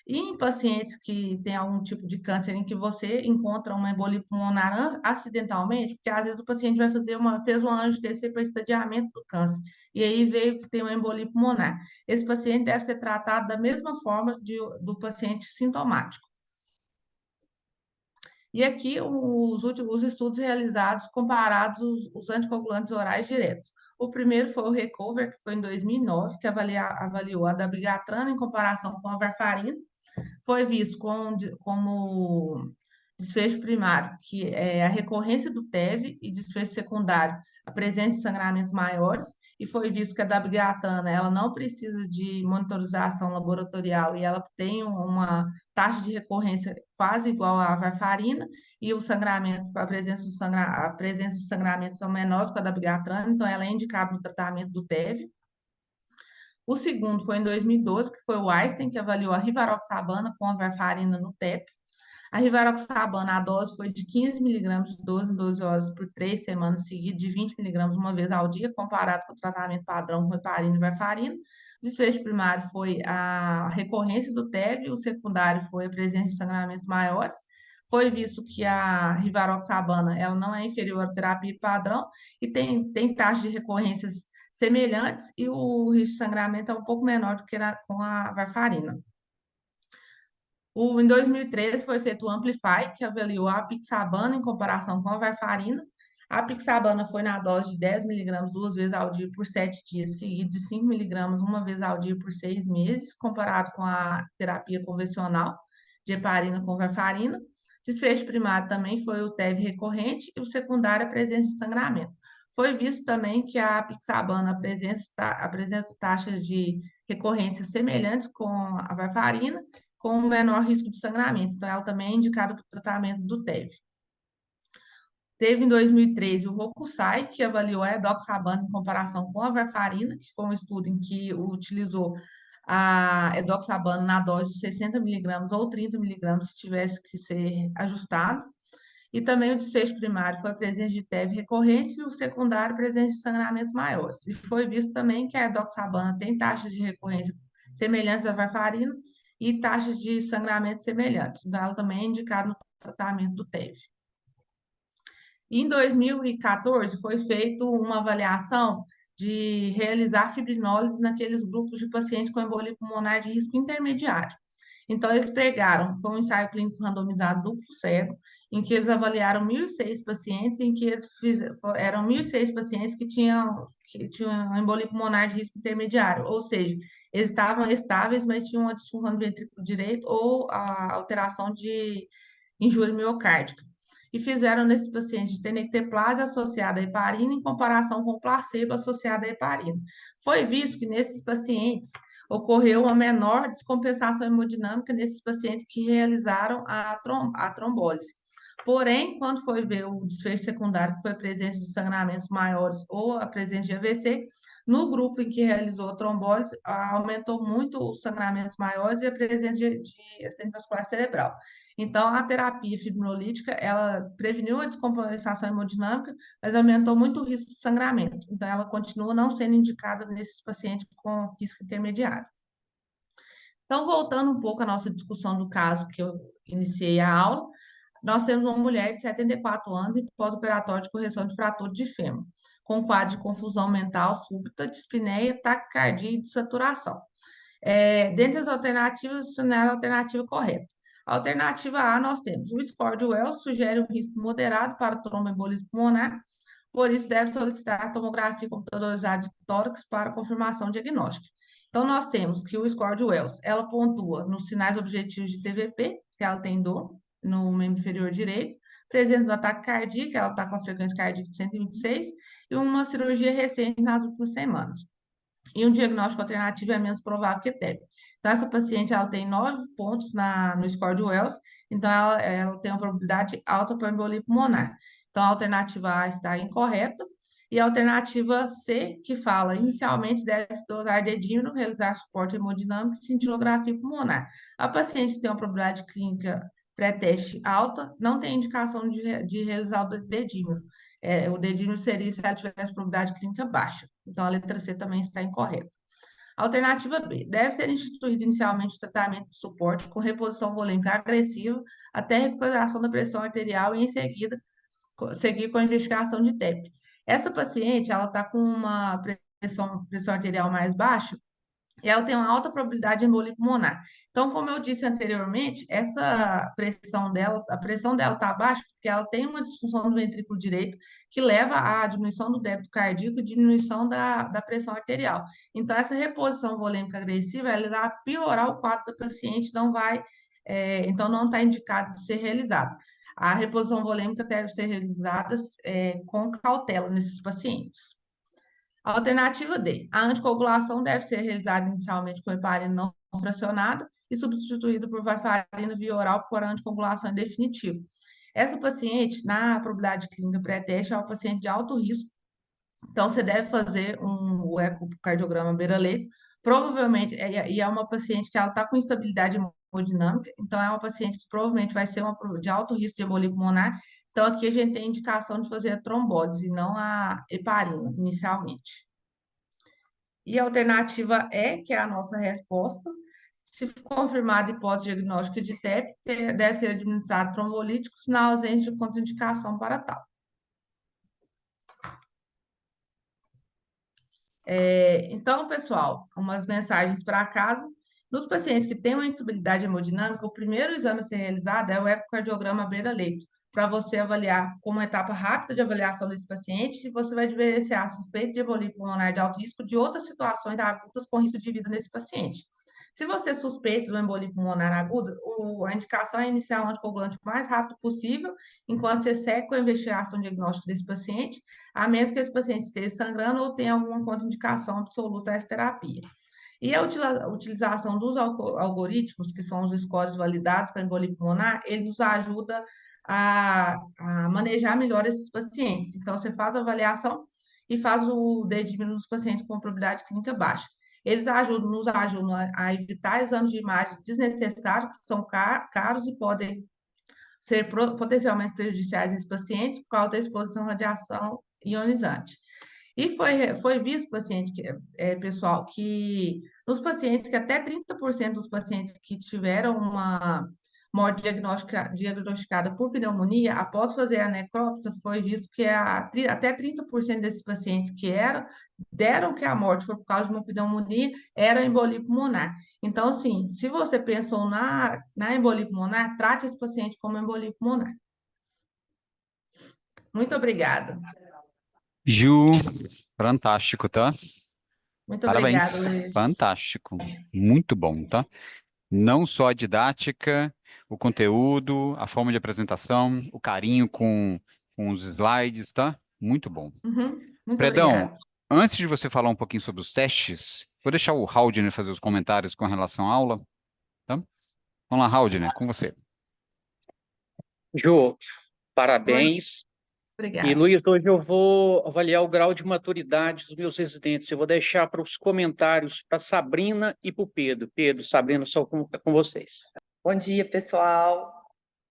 E em pacientes que têm algum tipo de câncer em que você encontra uma embolia pulmonar acidentalmente, porque às vezes o paciente fez uma angio-TC para estadiamento do câncer, e aí veio que tem uma embolia pulmonar. Esse paciente deve ser tratado da mesma forma do paciente sintomático. E aqui os estudos realizados comparados os anticoagulantes orais diretos. O primeiro foi o RECOVER, que foi em 2009, que avaliou a dabigatran em comparação com a varfarina. Foi visto como desfecho primário, que é a recorrência do TEV, e desfecho secundário, a presença de sangramentos maiores, e foi visto que a dabigatran, ela não precisa de monitorização laboratorial e ela tem uma taxa de recorrência quase igual à varfarina, e o sangramento, a presença de sangramentos são menores com a dabigatran, então ela é indicada no tratamento do TEV. O segundo foi em 2012, que foi o Einstein, que avaliou a rivaroxabana com a varfarina no TEP. A rivaroxabana, a dose foi de 15 miligramas de 12 em 12 horas por 3 semanas seguidas, de 20 miligramas uma vez ao dia, comparado com o tratamento padrão com heparina e varfarina. O desfecho primário foi a recorrência do TEB, o secundário foi a presença de sangramentos maiores. Foi visto que a rivaroxabana ela não é inferior à terapia padrão e tem taxa de recorrências semelhantes, e o risco de sangramento é um pouco menor do que com a varfarina. Em 2013 foi feito o Amplify, que avaliou a apixabana em comparação com a varfarina. A apixabana foi na dose de 10 miligramas 2 vezes ao dia por 7 dias, seguido de 5 miligramas uma vez ao dia por 6 meses, comparado com a terapia convencional de heparina com varfarina. Desfecho primário também foi o TEV recorrente, e o secundário a presença de sangramento. Foi visto também que a apixabana apresenta taxas de recorrência semelhantes com a varfarina, com menor risco de sangramento. Então, ela também é indicada para o tratamento do TEV. Teve em 2013 o Hokusai, que avaliou a edoxabana em comparação com a varfarina, que foi um estudo em que utilizou a edoxabana na dose de 60 miligramas ou 30 miligramas, se tivesse que ser ajustado. E também o desfecho primário foi a presença de TEV recorrente, e o secundário, presença de sangramentos maiores. E foi visto também que a edoxabana tem taxas de recorrência semelhantes à varfarina e taxas de sangramento semelhantes. Então, ela também é indicada no tratamento do TEV. Em 2014, foi feita uma avaliação de realizar fibrinólise naqueles grupos de pacientes com embolia pulmonar de risco intermediário. Então, eles pegaram, foi um ensaio clínico randomizado duplo cego, em que eles avaliaram 1.006 pacientes, em que eram 1.006 pacientes que tinham embolia pulmonar de risco intermediário, ou seja, eles estavam estáveis, mas tinham uma disfunção do ventrículo direito ou a alteração de injúria miocárdica. E fizeram nesses pacientes de tenecteplase associada à heparina em comparação com placebo associado à heparina. Foi visto que nesses pacientes ocorreu uma menor descompensação hemodinâmica nesses pacientes que realizaram a trombólise. Porém, quando foi ver o desfecho secundário, que foi a presença de sangramentos maiores ou a presença de AVC, no grupo em que realizou a trombólise, aumentou muito os sangramentos maiores e a presença de acidente vascular cerebral. Então, a terapia fibrinolítica, ela preveniu a descompensação hemodinâmica, mas aumentou muito o risco de sangramento. Então, ela continua não sendo indicada nesses pacientes com risco intermediário. Então, voltando um pouco à nossa discussão do caso que eu iniciei a aula, nós temos uma mulher de 74 anos e pós-operatório de correção de fratura de fêmur, com quadro de confusão mental súbita, dispneia, taquicardia e de saturação. Dentre as alternativas, isso não era a alternativa correta. Alternativa A, nós temos o score de Wells sugere um risco moderado para tromboembolismo pulmonar, por isso deve solicitar a tomografia computadorizada de tórax para confirmação diagnóstica. Então, nós temos que o score de Wells, ela pontua nos sinais objetivos de TVP, que ela tem dor no membro inferior direito, presença do ataque cardíaco, ela está com a frequência cardíaca de 126, e uma cirurgia recente nas últimas semanas. E um diagnóstico alternativo é menos provável que TEP. Então, essa paciente ela tem 9 pontos no score de Wells, então ela tem uma probabilidade alta para embolia pulmonar. Então, a alternativa A está incorreta. E a alternativa C, que fala, inicialmente deve-se dosar dedímero, realizar suporte hemodinâmico e cintilografia pulmonar. A paciente que tem uma probabilidade clínica pré-teste alta não tem indicação de realizar o dedímero. O dedímero seria se ela tivesse probabilidade clínica baixa. Então, a letra C também está incorreta. Alternativa B. Deve ser instituído inicialmente o tratamento de suporte com reposição volêmica agressiva até recuperação da pressão arterial e, em seguida, seguir com a investigação de TEP. Essa paciente, ela está com uma pressão arterial mais baixa, e ela tem uma alta probabilidade de embolia pulmonar. Então, como eu disse anteriormente, essa pressão dela, a pressão dela está baixa porque ela tem uma disfunção do ventrículo direito que leva à diminuição do débito cardíaco e diminuição da pressão arterial. Então, essa reposição volêmica agressiva, ela irá piorar o quadro da paciente, então não está indicado de ser realizada. A reposição volêmica deve ser realizada com cautela nesses pacientes. Alternativa D. A anticoagulação deve ser realizada inicialmente com heparina não fracionada e substituída por varfarina via oral por anticoagulação em definitivo. Essa paciente, na probabilidade clínica pré-teste, é uma paciente de alto risco, então você deve fazer o ecocardiograma beira-leito, provavelmente, e é uma paciente que ela está com instabilidade hemodinâmica, então é uma paciente que provavelmente vai ser de alto risco de embolia pulmonar, então aqui a gente tem indicação de fazer a trombólise e não a heparina, inicialmente. E a alternativa E, que é a nossa resposta, se confirmada a hipótese diagnóstica de TEP, deve ser administrado trombolíticos na ausência de contraindicação para tal. Então, pessoal, umas mensagens para casa. Nos pacientes que têm uma instabilidade hemodinâmica, o primeiro exame a ser realizado é o ecocardiograma beira-leito, para você avaliar como etapa rápida de avaliação desse paciente, se você vai diferenciar suspeito de embolia pulmonar de alto risco de outras situações agudas com risco de vida nesse paciente. Se você suspeita do embolia pulmonar aguda, a indicação é iniciar um anticoagulante o mais rápido possível, enquanto você segue com a investigação diagnóstica desse paciente, a menos que esse paciente esteja sangrando ou tenha alguma contraindicação absoluta a essa terapia. E a utilização dos algoritmos, que são os scores validados para embolia pulmonar, ele nos ajuda a manejar melhor esses pacientes. Então, você faz a avaliação e faz o dedímero nos pacientes com probabilidade clínica baixa. Eles nos ajudam a evitar exames de imagem desnecessários, que são caros e podem ser potencialmente prejudiciais nesses pacientes por causa da exposição à radiação ionizante. E foi visto, pessoal, que nos pacientes, que até 30% dos pacientes que tiveram uma morte diagnosticada por pneumonia, após fazer a necrópsia, foi visto que até 30% desses pacientes deram que a morte foi por causa de uma pneumonia, era embolia pulmonar. Então, assim, se você pensou na embolia pulmonar, trate esse paciente como embolia pulmonar. Muito obrigada. Ju, fantástico, tá? Muito obrigada, Parabéns. Luiz. Fantástico. Muito bom, tá? Não só a didática, o conteúdo, a forma de apresentação, o carinho com os slides, tá? Muito bom. Uhum, muito Fredão, obrigada. antes de você falar um pouquinho sobre os testes, vou deixar o Haldner fazer os comentários com relação à aula, tá? Vamos lá, Haldner, com você. Jô, Oi, parabéns. E, obrigada. Luiz, hoje eu vou avaliar o grau de maturidade dos meus residentes. Eu vou deixar para os comentários para Sabrina e para o Pedro. Pedro, Sabrina, só com vocês. Bom dia, pessoal.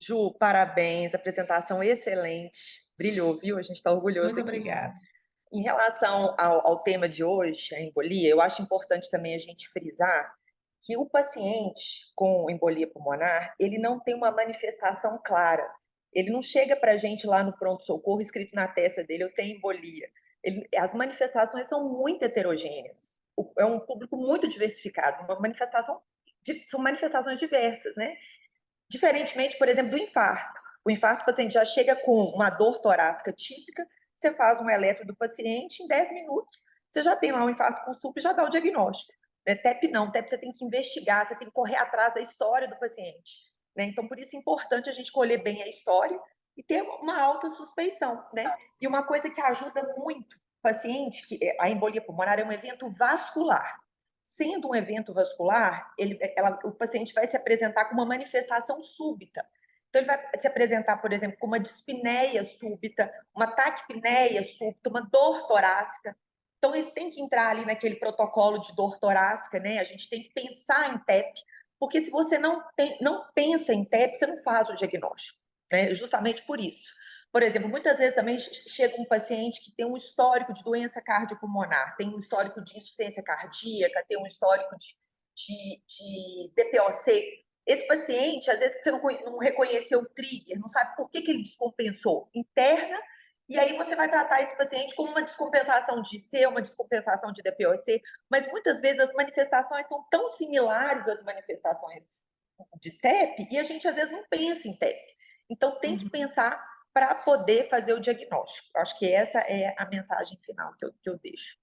Ju, parabéns, apresentação excelente. Brilhou, viu? A gente está orgulhoso Muito aqui. obrigada. Em relação ao tema de hoje, a embolia, eu acho importante também a gente frisar que o paciente com embolia pulmonar, ele não tem uma manifestação clara. Ele não chega para a gente lá no pronto-socorro escrito na testa dele, eu tenho embolia. As manifestações são muito heterogêneas. É um público muito diversificado, são manifestações diversas, né? Diferentemente, por exemplo, do infarto. O infarto, o paciente já chega com uma dor torácica típica, você faz um eletro do paciente, em 10 minutos, você já tem lá um infarto com supra e já dá o diagnóstico. TEP não, TEP você tem que investigar, você tem que correr atrás da história do paciente. Então, por isso é importante a gente colher bem a história e ter uma alta suspeição. E uma coisa que ajuda muito o paciente, que a embolia pulmonar é um evento vascular. Sendo um evento vascular, o paciente vai se apresentar com uma manifestação súbita. Então, ele vai se apresentar, por exemplo, com uma dispneia súbita, uma taquipneia súbita, uma dor torácica. Então, ele tem que entrar ali naquele protocolo de dor torácica, A gente tem que pensar em TEP, porque se você não pensa em TEP, você não faz o diagnóstico, justamente por isso. Por exemplo, muitas vezes também chega um paciente que tem um histórico de doença cardiopulmonar, tem um histórico de insuficiência cardíaca, tem um histórico de DPOC. Esse paciente, às vezes, você não reconheceu o trigger, não sabe por que ele descompensou. Interna, e aí você vai tratar esse paciente como uma descompensação de IC, uma descompensação de DPOC, mas muitas vezes as manifestações são tão similares às manifestações de TEP, e a gente às vezes não pensa em TEP. Então tem que pensar para poder fazer o diagnóstico. Acho que essa é a mensagem final que eu deixo.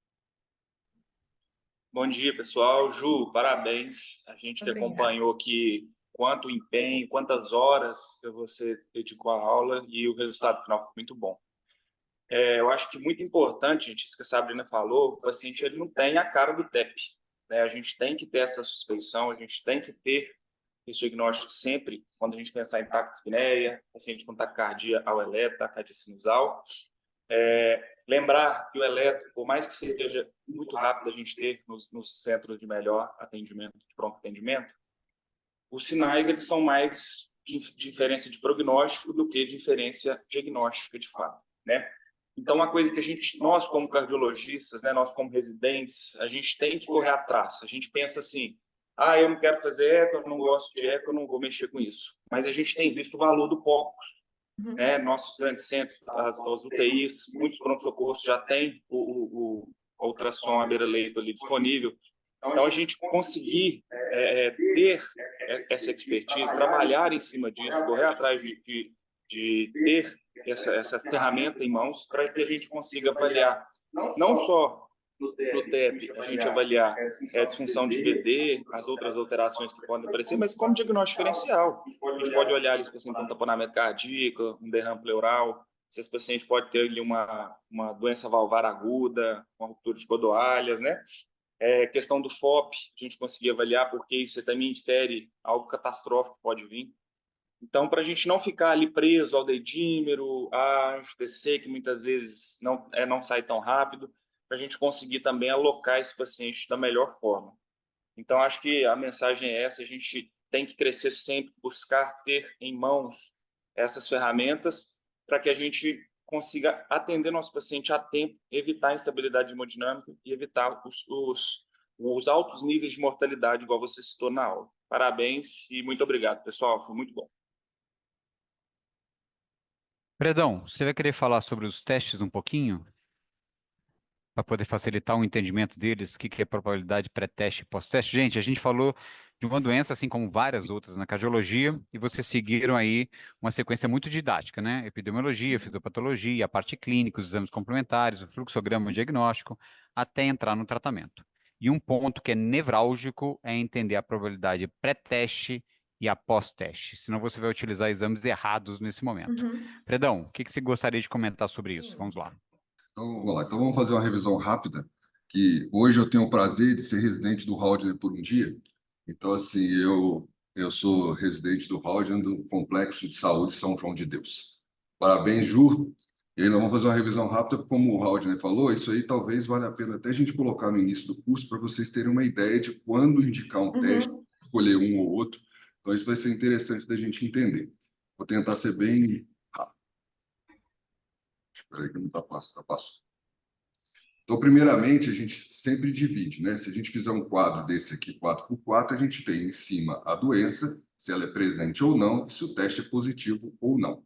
Bom dia, pessoal. Ju, parabéns. A gente que acompanhou aqui quanto empenho, quantas horas que você dedicou à aula e o resultado final foi muito bom. Eu acho que muito importante, gente, isso que a Sabrina falou, o paciente ele não tem a cara do TEP. A gente tem que ter essa suspeição, a gente tem que ter esse diagnóstico sempre, quando a gente pensar em taquispneia, paciente com taquicardia ao eletro, taquicardia sinusal. Lembrar que o eletro, por mais que seja muito rápido a gente ter nos centros de melhor atendimento, de pronto atendimento, os sinais eles são mais de diferença de prognóstico do que de diferença diagnóstica de fato, Então, uma coisa que nós como cardiologistas, nós como residentes, a gente tem que correr atrás. A gente pensa assim, eu não quero fazer eco, eu não gosto de eco, eu não vou mexer com isso. Mas a gente tem visto o valor do POCUS. Nossos grandes centros, as UTIs, muitos pronto-socorros já têm o ultrassom à beira-leito ali disponível. Então, a gente conseguir ter essa expertise, trabalhar em cima disso, correr atrás de ter essa ferramenta em mãos para que a gente consiga avaliar não só no TEP, a gente avaliar a disfunção de VD, as outras alterações que podem aparecer, mas como diagnóstico diferencial. A gente pode olhar se o paciente tem um tamponamento cardíaco, um derrame pleural, se esse paciente pode ter ali uma doença valvar aguda, uma ruptura de godoalhas, Questão do FOP, a gente conseguir avaliar, porque isso também infere algo catastrófico que pode vir. Então, para a gente não ficar ali preso ao dedímero, a angiotensina, que muitas vezes não sai tão rápido, para a gente conseguir também alocar esse paciente da melhor forma. Então, acho que a mensagem é essa, a gente tem que crescer sempre, buscar ter em mãos essas ferramentas para que a gente consiga atender nosso paciente a tempo, evitar a instabilidade hemodinâmica e evitar os altos níveis de mortalidade, igual você citou na aula. Parabéns e muito obrigado, pessoal, foi muito bom. Fredão, você vai querer falar sobre os testes um pouquinho? Para poder facilitar o entendimento deles, o que é probabilidade pré-teste e pós-teste? Gente, a gente falou de uma doença, assim como várias outras na cardiologia, e vocês seguiram aí uma sequência muito didática, Epidemiologia, fisiopatologia, a parte clínica, os exames complementares, o fluxograma diagnóstico, até entrar no tratamento. E um ponto que é nevrálgico é entender a probabilidade pré-teste e a pós-teste, senão você vai utilizar exames errados nesse momento. Fredão, o que você gostaria de comentar sobre isso? Vamos lá. Então, vamos lá. Então, vamos fazer uma revisão rápida, que hoje eu tenho o prazer de ser residente do Haldner por um dia. Então, assim, eu sou residente do Haldner do Complexo de Saúde São João de Deus. Parabéns, Ju. E aí nós vamos fazer uma revisão rápida, como o Haldner falou, isso aí talvez valha a pena até a gente colocar no início do curso para vocês terem uma ideia de quando indicar um teste, escolher um ou outro. Então, isso vai ser interessante da gente entender. Vou tentar ser bem rápido. Espera aí que não está passando. Então, primeiramente, a gente sempre divide, Se a gente fizer um quadro desse aqui, 4x4, a gente tem em cima a doença, se ela é presente ou não, e se o teste é positivo ou não.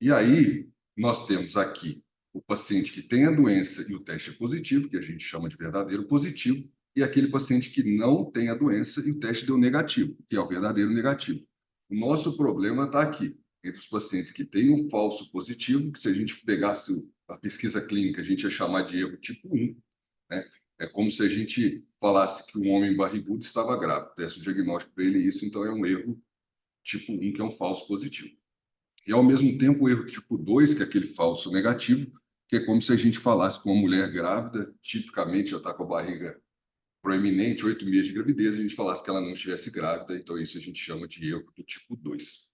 E aí, nós temos aqui o paciente que tem a doença e o teste é positivo, que a gente chama de verdadeiro positivo, e aquele paciente que não tem a doença e o teste deu negativo, que é o verdadeiro negativo. O nosso problema está aqui, entre os pacientes que têm um falso positivo, que se a gente pegasse a pesquisa clínica, a gente ia chamar de erro tipo 1, né? É como se a gente falasse que um homem barrigudo estava grávido, desse o diagnóstico para ele isso, então é um erro tipo 1, que é um falso positivo. E, ao mesmo tempo, o erro tipo 2, que é aquele falso negativo, que é como se a gente falasse com uma mulher grávida, tipicamente já está com a barriga proeminente, 8 meses de gravidez, a gente falasse que ela não estivesse grávida, então isso a gente chama de erro do tipo 2.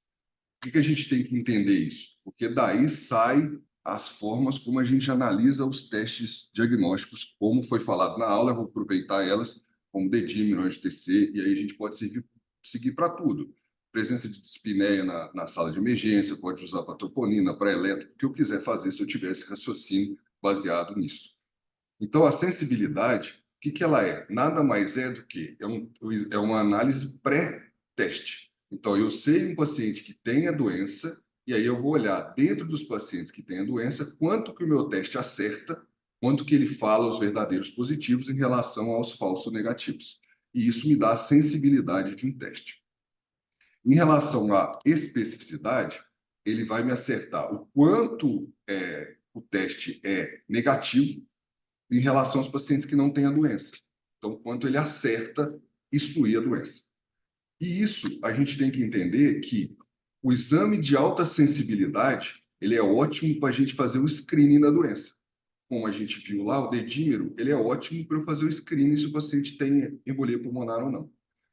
Por que a gente tem que entender isso? Porque daí sai as formas como a gente analisa os testes diagnósticos, como foi falado na aula, eu vou aproveitar elas, como dedímero, anti-TC, e aí a gente pode seguir para tudo. Presença de dispneia na sala de emergência, pode usar para troponina, para eletro, o que eu quiser fazer se eu tivesse raciocínio baseado nisso. Então, a sensibilidade, o que ela é? Nada mais é do que é uma análise pré-teste. Então, eu sei um paciente que tem a doença, e aí eu vou olhar dentro dos pacientes que têm a doença, quanto que o meu teste acerta, quanto que ele fala os verdadeiros positivos em relação aos falsos negativos. E isso me dá a sensibilidade de um teste. Em relação à especificidade, ele vai me acertar o quanto o teste é negativo em relação aos pacientes que não têm a doença. Então, quanto ele acerta excluir a doença. E isso, a gente tem que entender que o exame de alta sensibilidade, ele é ótimo para a gente fazer o screening da doença. Como a gente viu lá, o dedímero, ele é ótimo para eu fazer o screening se o paciente tem embolia pulmonar ou não.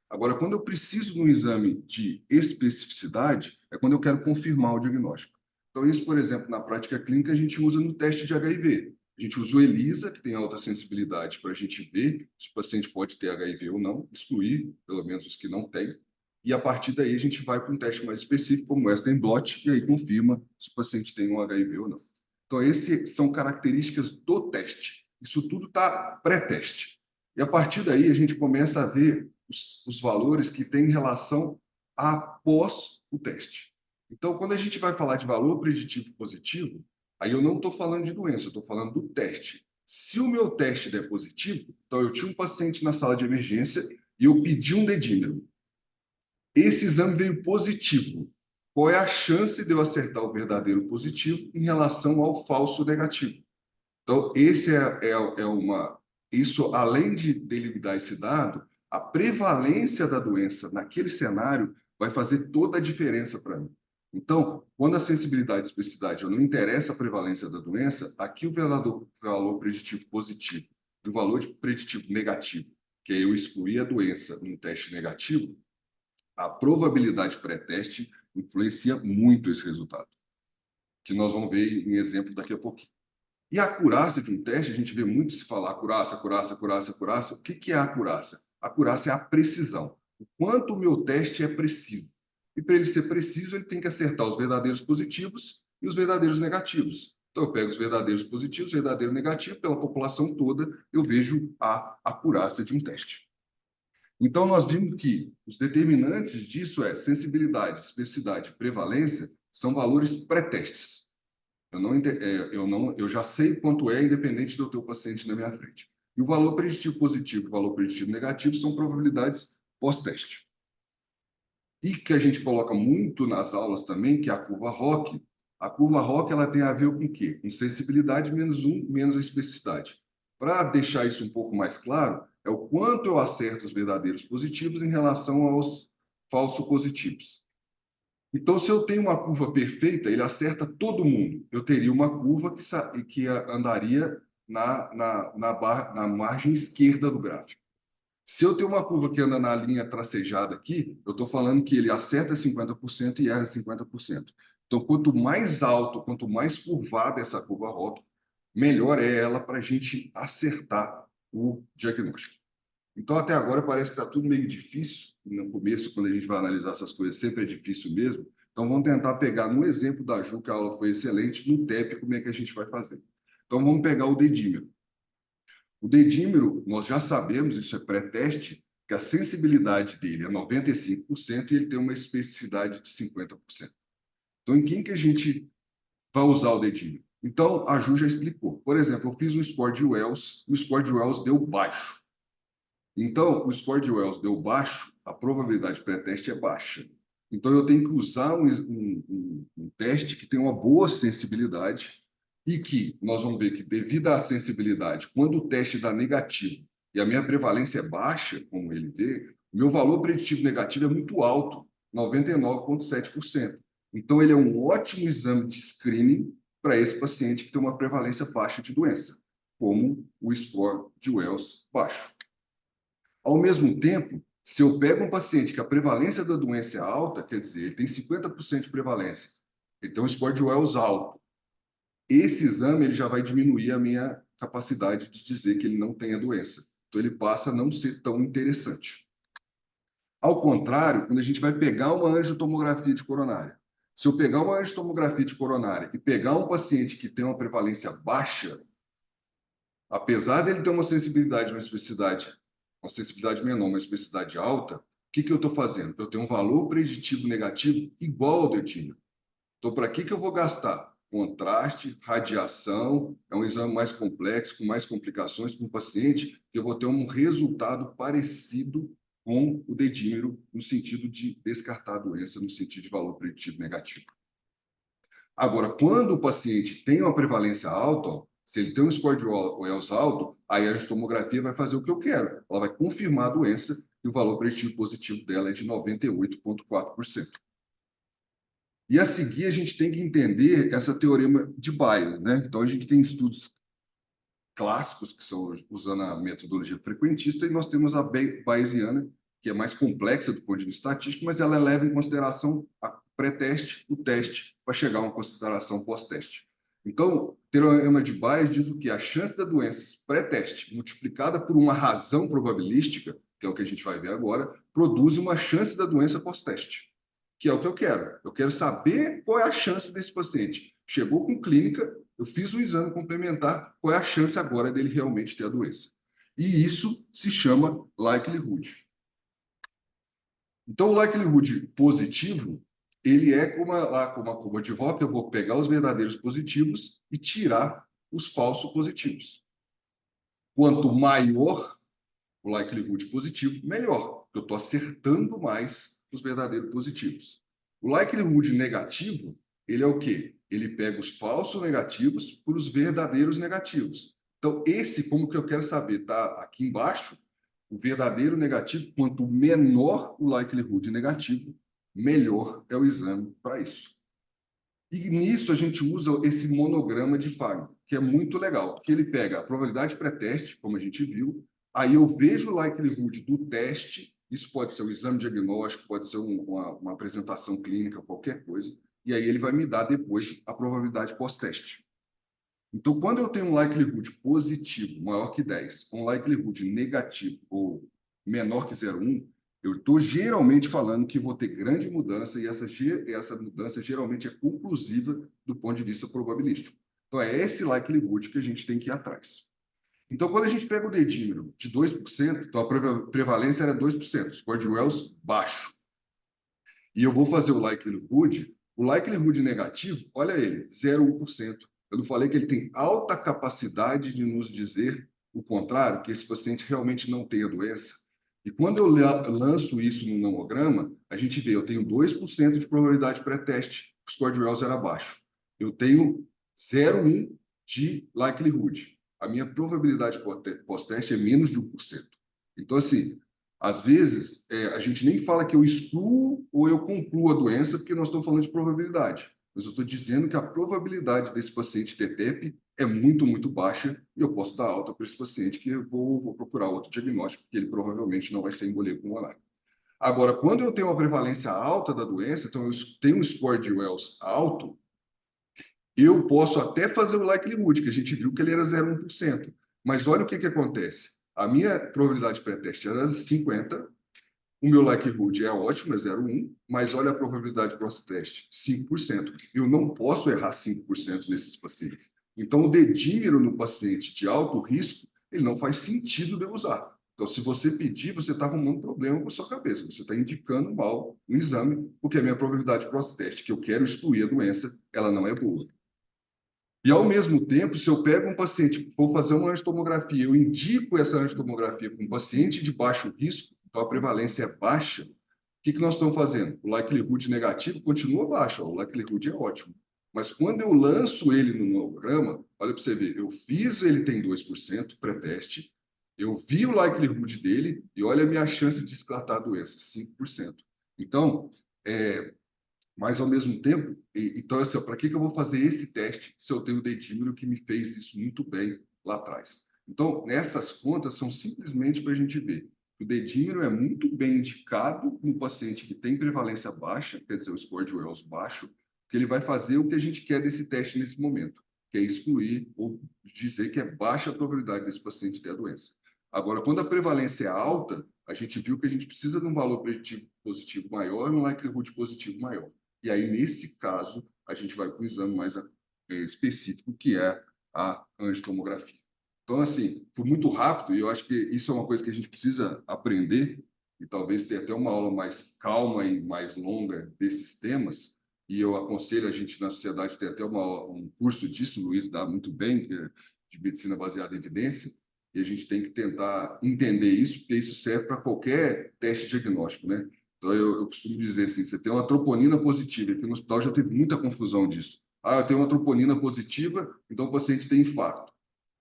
Agora, quando eu preciso de um exame de especificidade, é quando eu quero confirmar o diagnóstico. Então, isso, por exemplo, na prática clínica, a gente usa no teste de HIV. A gente usa o ELISA, que tem alta sensibilidade, para a gente ver se o paciente pode ter HIV ou não, excluir, pelo menos, os que não têm. E, a partir daí, a gente vai para um teste mais específico, como o Western blot, e aí confirma se o paciente tem um HIV ou não. Então, essas são características do teste. Isso tudo está pré-teste. E, a partir daí, a gente começa a ver os valores que têm relação após o teste. Então, quando a gente vai falar de valor preditivo positivo, aí eu não estou falando de doença, eu estou falando do teste. Se o meu teste der positivo, então eu tinha um paciente na sala de emergência e eu pedi um dedímero. Esse exame veio positivo. Qual é a chance de eu acertar o verdadeiro positivo em relação ao falso negativo? Então, isso, além dele me dar esse dado, a prevalência da doença naquele cenário vai fazer toda a diferença para mim. Então, quando a sensibilidade e especificidade não interessa a prevalência da doença, aqui o valor preditivo positivo e o valor preditivo negativo, que é eu excluir a doença num teste negativo, a probabilidade pré-teste influencia muito esse resultado, que nós vamos ver em exemplo daqui a pouquinho. E a acurácia de um teste, a gente vê muito se falar acurácia, acurácia, acurácia, acurácia. O que é a acurácia? A acurácia é a precisão. O quanto o meu teste é preciso. E para ele ser preciso, ele tem que acertar os verdadeiros positivos e os verdadeiros negativos. Então, eu pego os verdadeiros positivos, o verdadeiro negativo, pela população toda, eu vejo a acurácia de um teste. Então, nós vimos que os determinantes disso sensibilidade, especificidade e prevalência são valores pré-testes. Eu já sei quanto é, independente do teu paciente na minha frente. E o valor preditivo positivo e o valor preditivo negativo são probabilidades pós-teste. E que a gente coloca muito nas aulas também, que é a curva ROC. A curva ROC ela tem a ver com o quê? Com sensibilidade menos 1, menos a especificidade. Para deixar isso um pouco mais claro, é o quanto eu acerto os verdadeiros positivos em relação aos falsos positivos. Então, se eu tenho uma curva perfeita, ele acerta todo mundo. Eu teria uma curva que andaria na margem esquerda do gráfico. Se eu tenho uma curva que anda na linha tracejada aqui, eu estou falando que ele acerta 50% e erra 50%. Então, quanto mais alto, quanto mais curvada essa curva ROC, melhor é ela para a gente acertar o diagnóstico. Então, até agora, parece que está tudo meio difícil. No começo, quando a gente vai analisar essas coisas, sempre é difícil mesmo. Então, vamos tentar pegar no exemplo da Ju, que a aula foi excelente, no TEP, como é que a gente vai fazer. Então, vamos pegar o dedímero. O dedímero, nós já sabemos, isso é pré-teste, que a sensibilidade dele é 95% e ele tem uma especificidade de 50%. Então, em quem que a gente vai usar o dedímero? Então, a Ju já explicou. Por exemplo, eu fiz um score de Wells, e o score de Wells deu baixo. Então, o score de Wells deu baixo, a probabilidade pré-teste é baixa. Então, eu tenho que usar um teste que tem uma boa sensibilidade e que nós vamos ver que, devido à sensibilidade, quando o teste dá negativo e a minha prevalência é baixa, como ele vê, o meu valor preditivo negativo é muito alto, 99,7%. Então, ele é um ótimo exame de screening para esse paciente que tem uma prevalência baixa de doença, como o score de Wells baixo. Ao mesmo tempo, se eu pego um paciente que a prevalência da doença é alta, quer dizer, ele tem 50% de prevalência, então o score de Wells alto, esse exame ele já vai diminuir a minha capacidade de dizer que ele não tem a doença. Então, ele passa a não ser tão interessante. Ao contrário, quando a gente vai pegar uma angiotomografia de coronária, se eu pegar uma angiotomografia de coronária e pegar um paciente que tem uma prevalência baixa, apesar dele ter uma sensibilidade, uma sensibilidade menor, uma especificidade alta, o que eu estou fazendo? Eu tenho um valor preditivo negativo igual ao dedímero. Então, para que eu vou gastar? Contraste, radiação, é um exame mais complexo, com mais complicações para o paciente, que eu vou ter um resultado parecido com o dedímero, no sentido de descartar a doença, no sentido de valor preditivo negativo. Agora, quando o paciente tem uma prevalência alta, ó, se ele tem um score de Wells alto, aí a tomografia vai fazer o que eu quero. Ela vai confirmar a doença e o valor preditivo positivo dela é de 98,4%. E a seguir, a gente tem que entender essa teorema de Bayes, né? Então, a gente tem estudos clássicos, que são usando a metodologia frequentista, e nós temos a Bayesiana, que é mais complexa do ponto de vista estatístico, mas ela leva em consideração a pré-teste, o teste, para chegar a uma consideração pós-teste. Então, o teorema de Bayes diz o quê? A chance da doença pré-teste, multiplicada por uma razão probabilística, que é o que a gente vai ver agora, produz uma chance da doença pós-teste, que é o que eu quero. Eu quero saber qual é a chance desse paciente. Chegou com clínica, eu fiz o exame complementar, qual é a chance agora dele realmente ter a doença? E isso se chama likelihood. Então, o likelihood positivo, ele é como a curva de Hoppe, eu vou pegar os verdadeiros positivos e tirar os falsos positivos. Quanto maior o likelihood positivo, melhor, porque eu estou acertando mais os verdadeiros positivos. O likelihood negativo, ele é o quê? Ele pega os falsos negativos por os verdadeiros negativos. Então, como que eu quero saber? Está aqui embaixo, o verdadeiro negativo, quanto menor o likelihood negativo, melhor é o exame para isso. E nisso a gente usa esse monograma de Fagner, que é muito legal, porque ele pega a probabilidade pré-teste, como a gente viu, aí eu vejo o likelihood do teste, isso pode ser um exame diagnóstico, pode ser uma apresentação clínica, qualquer coisa, e aí ele vai me dar depois a probabilidade pós-teste. Então, quando eu tenho um likelihood positivo, maior que 10, um likelihood negativo ou menor que 0,1, eu estou geralmente falando que vou ter grande mudança e essa mudança geralmente é conclusiva do ponto de vista probabilístico. Então, é esse likelihood que a gente tem que ir atrás. Então, quando a gente pega o dedímero de 2%, então a prevalência era 2%, score de Wells baixo. E eu vou fazer o likelihood negativo, olha ele, 0,1%. Eu não falei que ele tem alta capacidade de nos dizer o contrário, que esse paciente realmente não tem a doença. E quando eu lanço isso no nomograma, a gente vê, eu tenho 2% de probabilidade pré-teste, o score de Wells era baixo. Eu tenho 0,1 de likelihood. A minha probabilidade pós-teste é menos de 1%. Então, assim, às vezes, a gente nem fala que eu excluo ou eu concluo a doença, porque nós estamos falando de probabilidade. Mas eu estou dizendo que a probabilidade desse paciente ter TEP é muito, muito baixa e eu posso dar alta para esse paciente que eu vou procurar outro diagnóstico, porque ele provavelmente não vai ser embolia pulmonar. Agora, quando eu tenho uma prevalência alta da doença, então eu tenho um score de Wells alto, eu posso até fazer o likelihood, que a gente viu que ele era 0,1%. Mas olha o que acontece. A minha probabilidade pré-teste era 50%, o meu likelihood é ótimo, é 0,1, mas olha a probabilidade pós-teste, 5%. Eu não posso errar 5% nesses pacientes. Então, o dedímero no paciente de alto risco, ele não faz sentido de eu usar. Então, se você pedir, você está arrumando um problema com a sua cabeça. Você está indicando mal no exame, porque a minha probabilidade pós-teste, que eu quero excluir a doença, ela não é boa. E, ao mesmo tempo, se eu pego um paciente que for fazer uma angiotomografia, eu indico essa angiotomografia para um paciente de baixo risco, então a prevalência é baixa, o que nós estamos fazendo? O likelihood negativo continua baixo, ó, o likelihood é ótimo. Mas quando eu lanço ele no neurograma, olha para você ver, eu fiz, ele tem 2% pré-teste, eu vi o likelihood dele e olha a minha chance de descartar a doença, 5%. Então, mas ao mesmo tempo, então assim, para que eu vou fazer esse teste se eu tenho o dedímero que me fez isso muito bem lá atrás? Então, nessas contas são simplesmente para a gente ver que o dedímero é muito bem indicado no paciente que tem prevalência baixa, quer dizer, o score de Wells baixo, que ele vai fazer o que a gente quer desse teste nesse momento, que é excluir ou dizer que é baixa a probabilidade desse paciente ter a doença. Agora, quando a prevalência é alta, a gente viu que a gente precisa de um valor preditivo positivo maior e um likelihood positivo maior. E aí, nesse caso, a gente vai para o exame mais específico, que é a angiotomografia. Então, assim, foi muito rápido e eu acho que isso é uma coisa que a gente precisa aprender e talvez ter até uma aula mais calma e mais longa desses temas. E eu aconselho a gente na sociedade ter até um curso disso, o Luiz dá muito bem, de medicina baseada em evidência, e a gente tem que tentar entender isso, porque isso serve para qualquer teste diagnóstico, né? Então, eu costumo dizer assim, você tem uma troponina positiva, aqui no hospital já teve muita confusão disso. Ah, eu tenho uma troponina positiva, então o paciente tem infarto.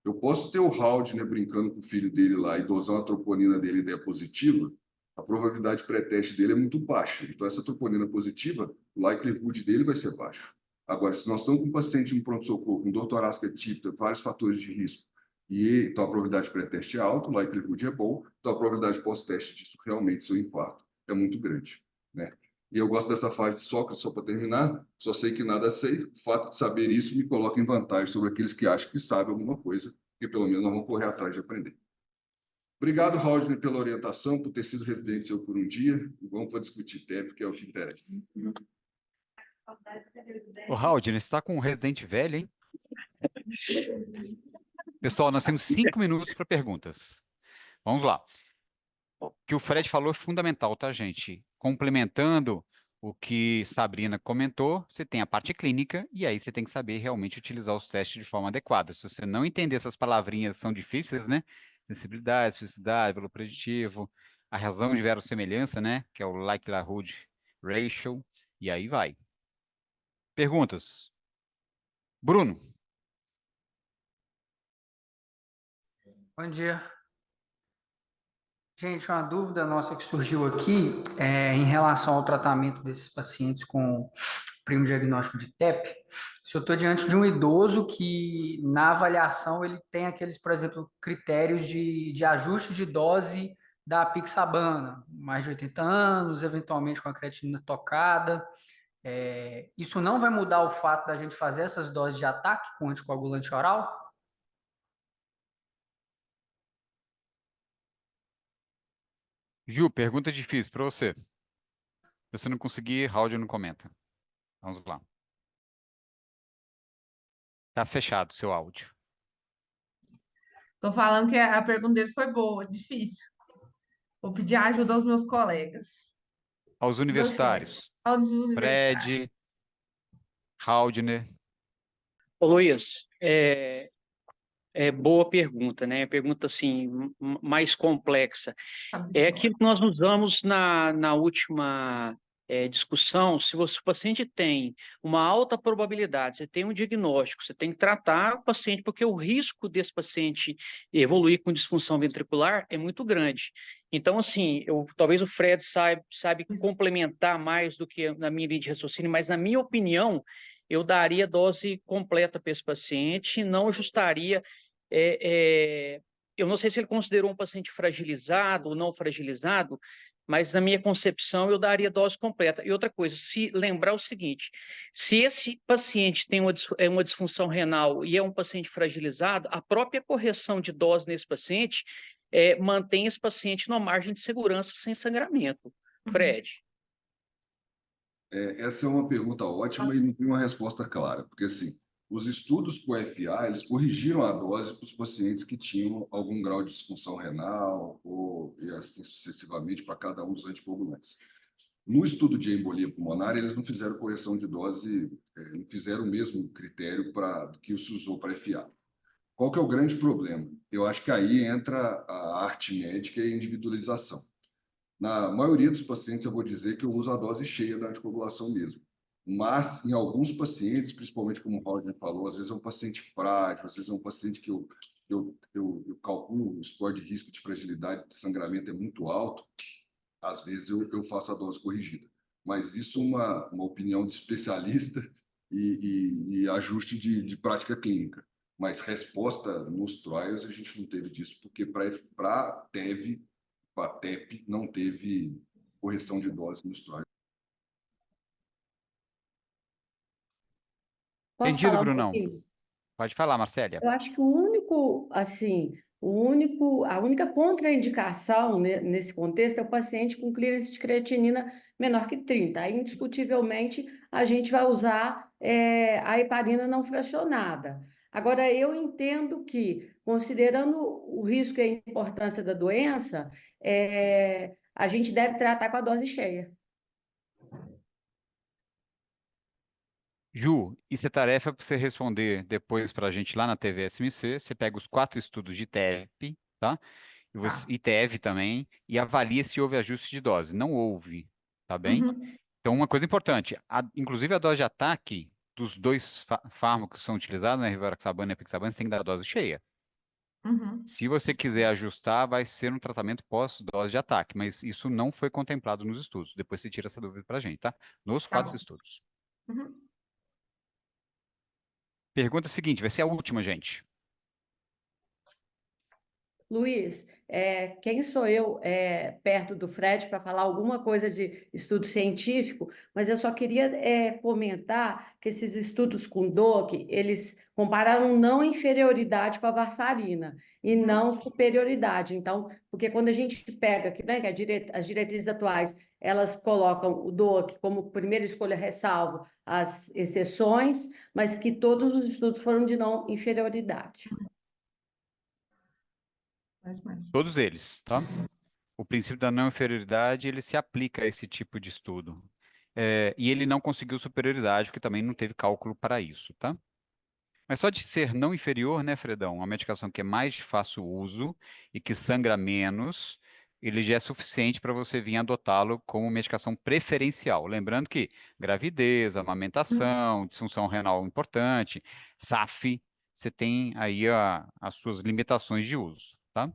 Eu posso ter o Haldner brincando com o filho dele lá e dosar uma troponina dele e der positiva, a probabilidade pré-teste dele é muito baixa. Então, essa troponina positiva, o likelihood dele vai ser baixo. Agora, se nós estamos com um paciente no pronto-socorro com dor torácica típica, vários fatores de risco, então a probabilidade pré-teste é alta, o likelihood é bom, então a probabilidade pós-teste disso realmente ser um infarto é muito grande, né? E eu gosto dessa fase de Sócrates, só para terminar, só sei que nada sei. O fato de saber isso me coloca em vantagem sobre aqueles que acham que sabem alguma coisa, porque pelo menos nós vamos correr atrás de aprender. Obrigado, Raul, pela orientação, por ter sido residente seu por um dia. Vamos para discutir TEP, que é o que interessa. Ô, Haldner, você está com um residente velho, hein? Pessoal, nós temos 5 minutos para perguntas. Vamos lá. O que o Fred falou é fundamental, tá, gente? Complementando o que Sabrina comentou, você tem a parte clínica e aí você tem que saber realmente utilizar os testes de forma adequada. Se você não entender essas palavrinhas, são difíceis, né? Sensibilidade, especificidade, valor preditivo, a razão de verossemelhança, né? Que é o likelihood ratio, e aí vai. Perguntas? Bruno, Bom dia. Gente, uma dúvida nossa que surgiu aqui é em relação ao tratamento desses pacientes com primo diagnóstico de TEP. Se eu estou diante de um idoso que, na avaliação, ele tem aqueles, por exemplo, critérios de ajuste de dose da apixabana, mais de 80 anos, eventualmente com a creatinina tocada. Isso não vai mudar o fato da gente fazer essas doses de ataque com anticoagulante oral? Ju, pergunta difícil para você. Se você não conseguir, Haldner não comenta. Vamos lá. Tá fechado o seu áudio. Tô falando que a pergunta dele foi boa, difícil. Vou pedir ajuda aos meus colegas, Aos meu chefe, universitários, aos universitários. Fred, Haldner. Ô, Luiz, boa pergunta, né? Pergunta assim, mais complexa. É aquilo que nós usamos na última discussão. Se o paciente tem uma alta probabilidade, você tem um diagnóstico, você tem que tratar o paciente, porque o risco desse paciente evoluir com disfunção ventricular é muito grande. Então, assim, talvez o Fred sabe complementar mais do que na minha linha de raciocínio, mas na minha opinião, eu daria dose completa para esse paciente, não ajustaria. Eu não sei se ele considerou um paciente fragilizado ou não fragilizado, mas na minha concepção eu daria dose completa. E outra coisa, se lembrar o seguinte, se esse paciente tem uma disfunção renal e é um paciente fragilizado, a própria correção de dose nesse paciente mantém esse paciente numa margem de segurança sem sangramento. Fred. Essa é uma pergunta ótima e não tem uma resposta clara, porque assim, os estudos com FA, eles corrigiram a dose para os pacientes que tinham algum grau de disfunção renal e assim sucessivamente para cada um dos anticoagulantes. No estudo de embolia pulmonar, eles não fizeram correção de dose, não fizeram o mesmo critério que se usou para FA. Qual que é o grande problema? Eu acho que aí entra a arte médica e a individualização. Na maioria dos pacientes, eu vou dizer que eu uso a dose cheia da anticoagulação mesmo. Mas, em alguns pacientes, principalmente como o Roger falou, às vezes é um paciente frágil, às vezes é um paciente que eu calculo o score de risco de fragilidade de sangramento é muito alto, às vezes eu faço a dose corrigida. Mas isso é uma opinião de especialista e ajuste de prática clínica. Mas resposta nos trials a gente não teve disso, porque para TEP não teve correção de dose nos trials. Posso Entendido, falar um Brunão? pouquinho? Pode falar, Marcélia. Eu acho que o único, assim, a única contraindicação nesse contexto é o paciente com clearance de creatinina menor que 30. Aí, indiscutivelmente, a gente vai usar a heparina não fracionada. Agora, eu entendo que, considerando o risco e a importância da doença, a gente deve tratar com a dose cheia. Ju, isso é tarefa para você responder depois para a gente lá na TVSMC. Você pega os 4 estudos de TEP, tá? Tá. E TEV também, e avalia se houve ajuste de dose. Não houve, tá bem? Uhum, Então, uma coisa importante, inclusive a dose de ataque dos dois fármacos que são utilizados, né, rivaroxabana e apixabana, você tem que dar a dose cheia. uhum. Se você quiser ajustar, vai ser um tratamento pós-dose de ataque, mas isso não foi contemplado nos estudos. Depois você tira essa dúvida para a gente, tá? Nos Tá 4 bom. estudos. Uhum. Pergunta seguinte, vai ser a última, gente. Luiz, quem sou eu perto do Fred para falar alguma coisa de estudo científico, mas eu só queria comentar que esses estudos com DOC, eles compararam não inferioridade com a varfarina e não superioridade. Então, porque quando a gente pega, né, que as diretrizes atuais, elas colocam o DOC como primeira escolha, ressalvo as exceções, mas que todos os estudos foram de não inferioridade. Mais. Todos eles, tá? O princípio da não inferioridade, ele se aplica a esse tipo de estudo. E ele não conseguiu superioridade, porque também não teve cálculo para isso, tá? Mas só de ser não inferior, né, Fredão? Uma medicação que é mais de fácil uso e que sangra menos, ele já é suficiente para você vir adotá-lo como medicação preferencial. Lembrando que gravidez, amamentação, disfunção renal importante, SAF, você tem aí as suas limitações de uso, tá?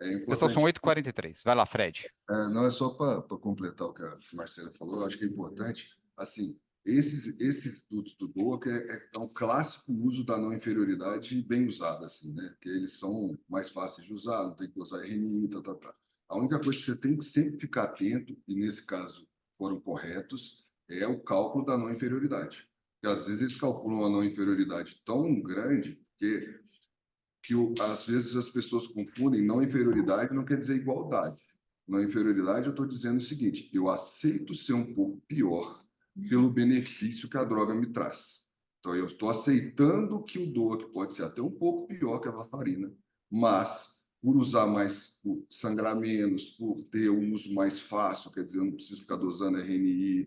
É Pessoal, são importante. 8h43. Vai lá, Fred. Não é só para completar o que a Marcela falou, eu acho que é importante, assim, esses estudos do DOAC é um clássico uso da não inferioridade bem usado, assim, né? Porque eles são mais fáceis de usar, não tem que usar RNI, tá. A única coisa que você tem que sempre ficar atento, e nesse caso foram corretos, é o cálculo da não inferioridade. Porque às vezes eles calculam uma não inferioridade tão grande que às vezes as pessoas confundem não inferioridade não quer dizer igualdade. Não inferioridade, eu estou dizendo o seguinte: eu aceito ser um pouco pior pelo benefício que a droga me traz. Então, eu estou aceitando que o DOAC pode ser até um pouco pior que a varfarina, mas por usar mais, por sangrar menos, por ter um uso mais fácil, quer dizer, eu não preciso ficar dosando RNI,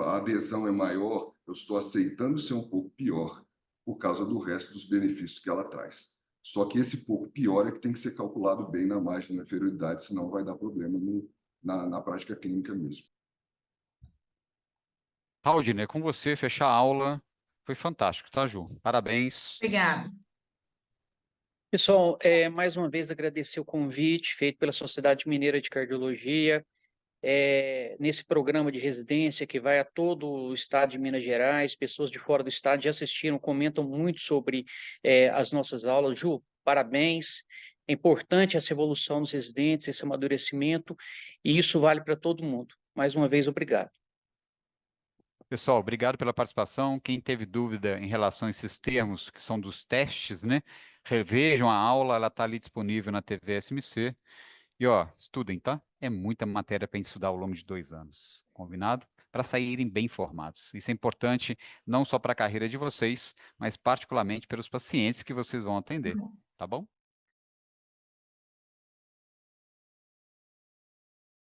a adesão é maior, eu estou aceitando ser um pouco pior por causa do resto dos benefícios que ela traz. Só que esse pouco pior é que tem que ser calculado bem na margem da inferioridade, senão vai dar problema na prática clínica mesmo. Haldner, com você, fechar a aula. Foi fantástico, tá, Ju? Parabéns. Obrigada. Pessoal, mais uma vez agradecer o convite feito pela Sociedade Mineira de Cardiologia, nesse programa de residência que vai a todo o estado de Minas Gerais. Pessoas de fora do estado já assistiram, comentam muito sobre as nossas aulas. Ju, parabéns. É importante essa evolução dos residentes, esse amadurecimento, e isso vale para todo mundo. Mais uma vez, obrigado. Pessoal, obrigado pela participação. Quem teve dúvida em relação a esses termos que são dos testes, né? Revejam a aula, ela está ali disponível na TVSMC. E ó, estudem, tá? É muita matéria para estudar ao longo de 2 anos, combinado? Para saírem bem informados. Isso é importante não só para a carreira de vocês, mas particularmente pelos pacientes que vocês vão atender, tá bom?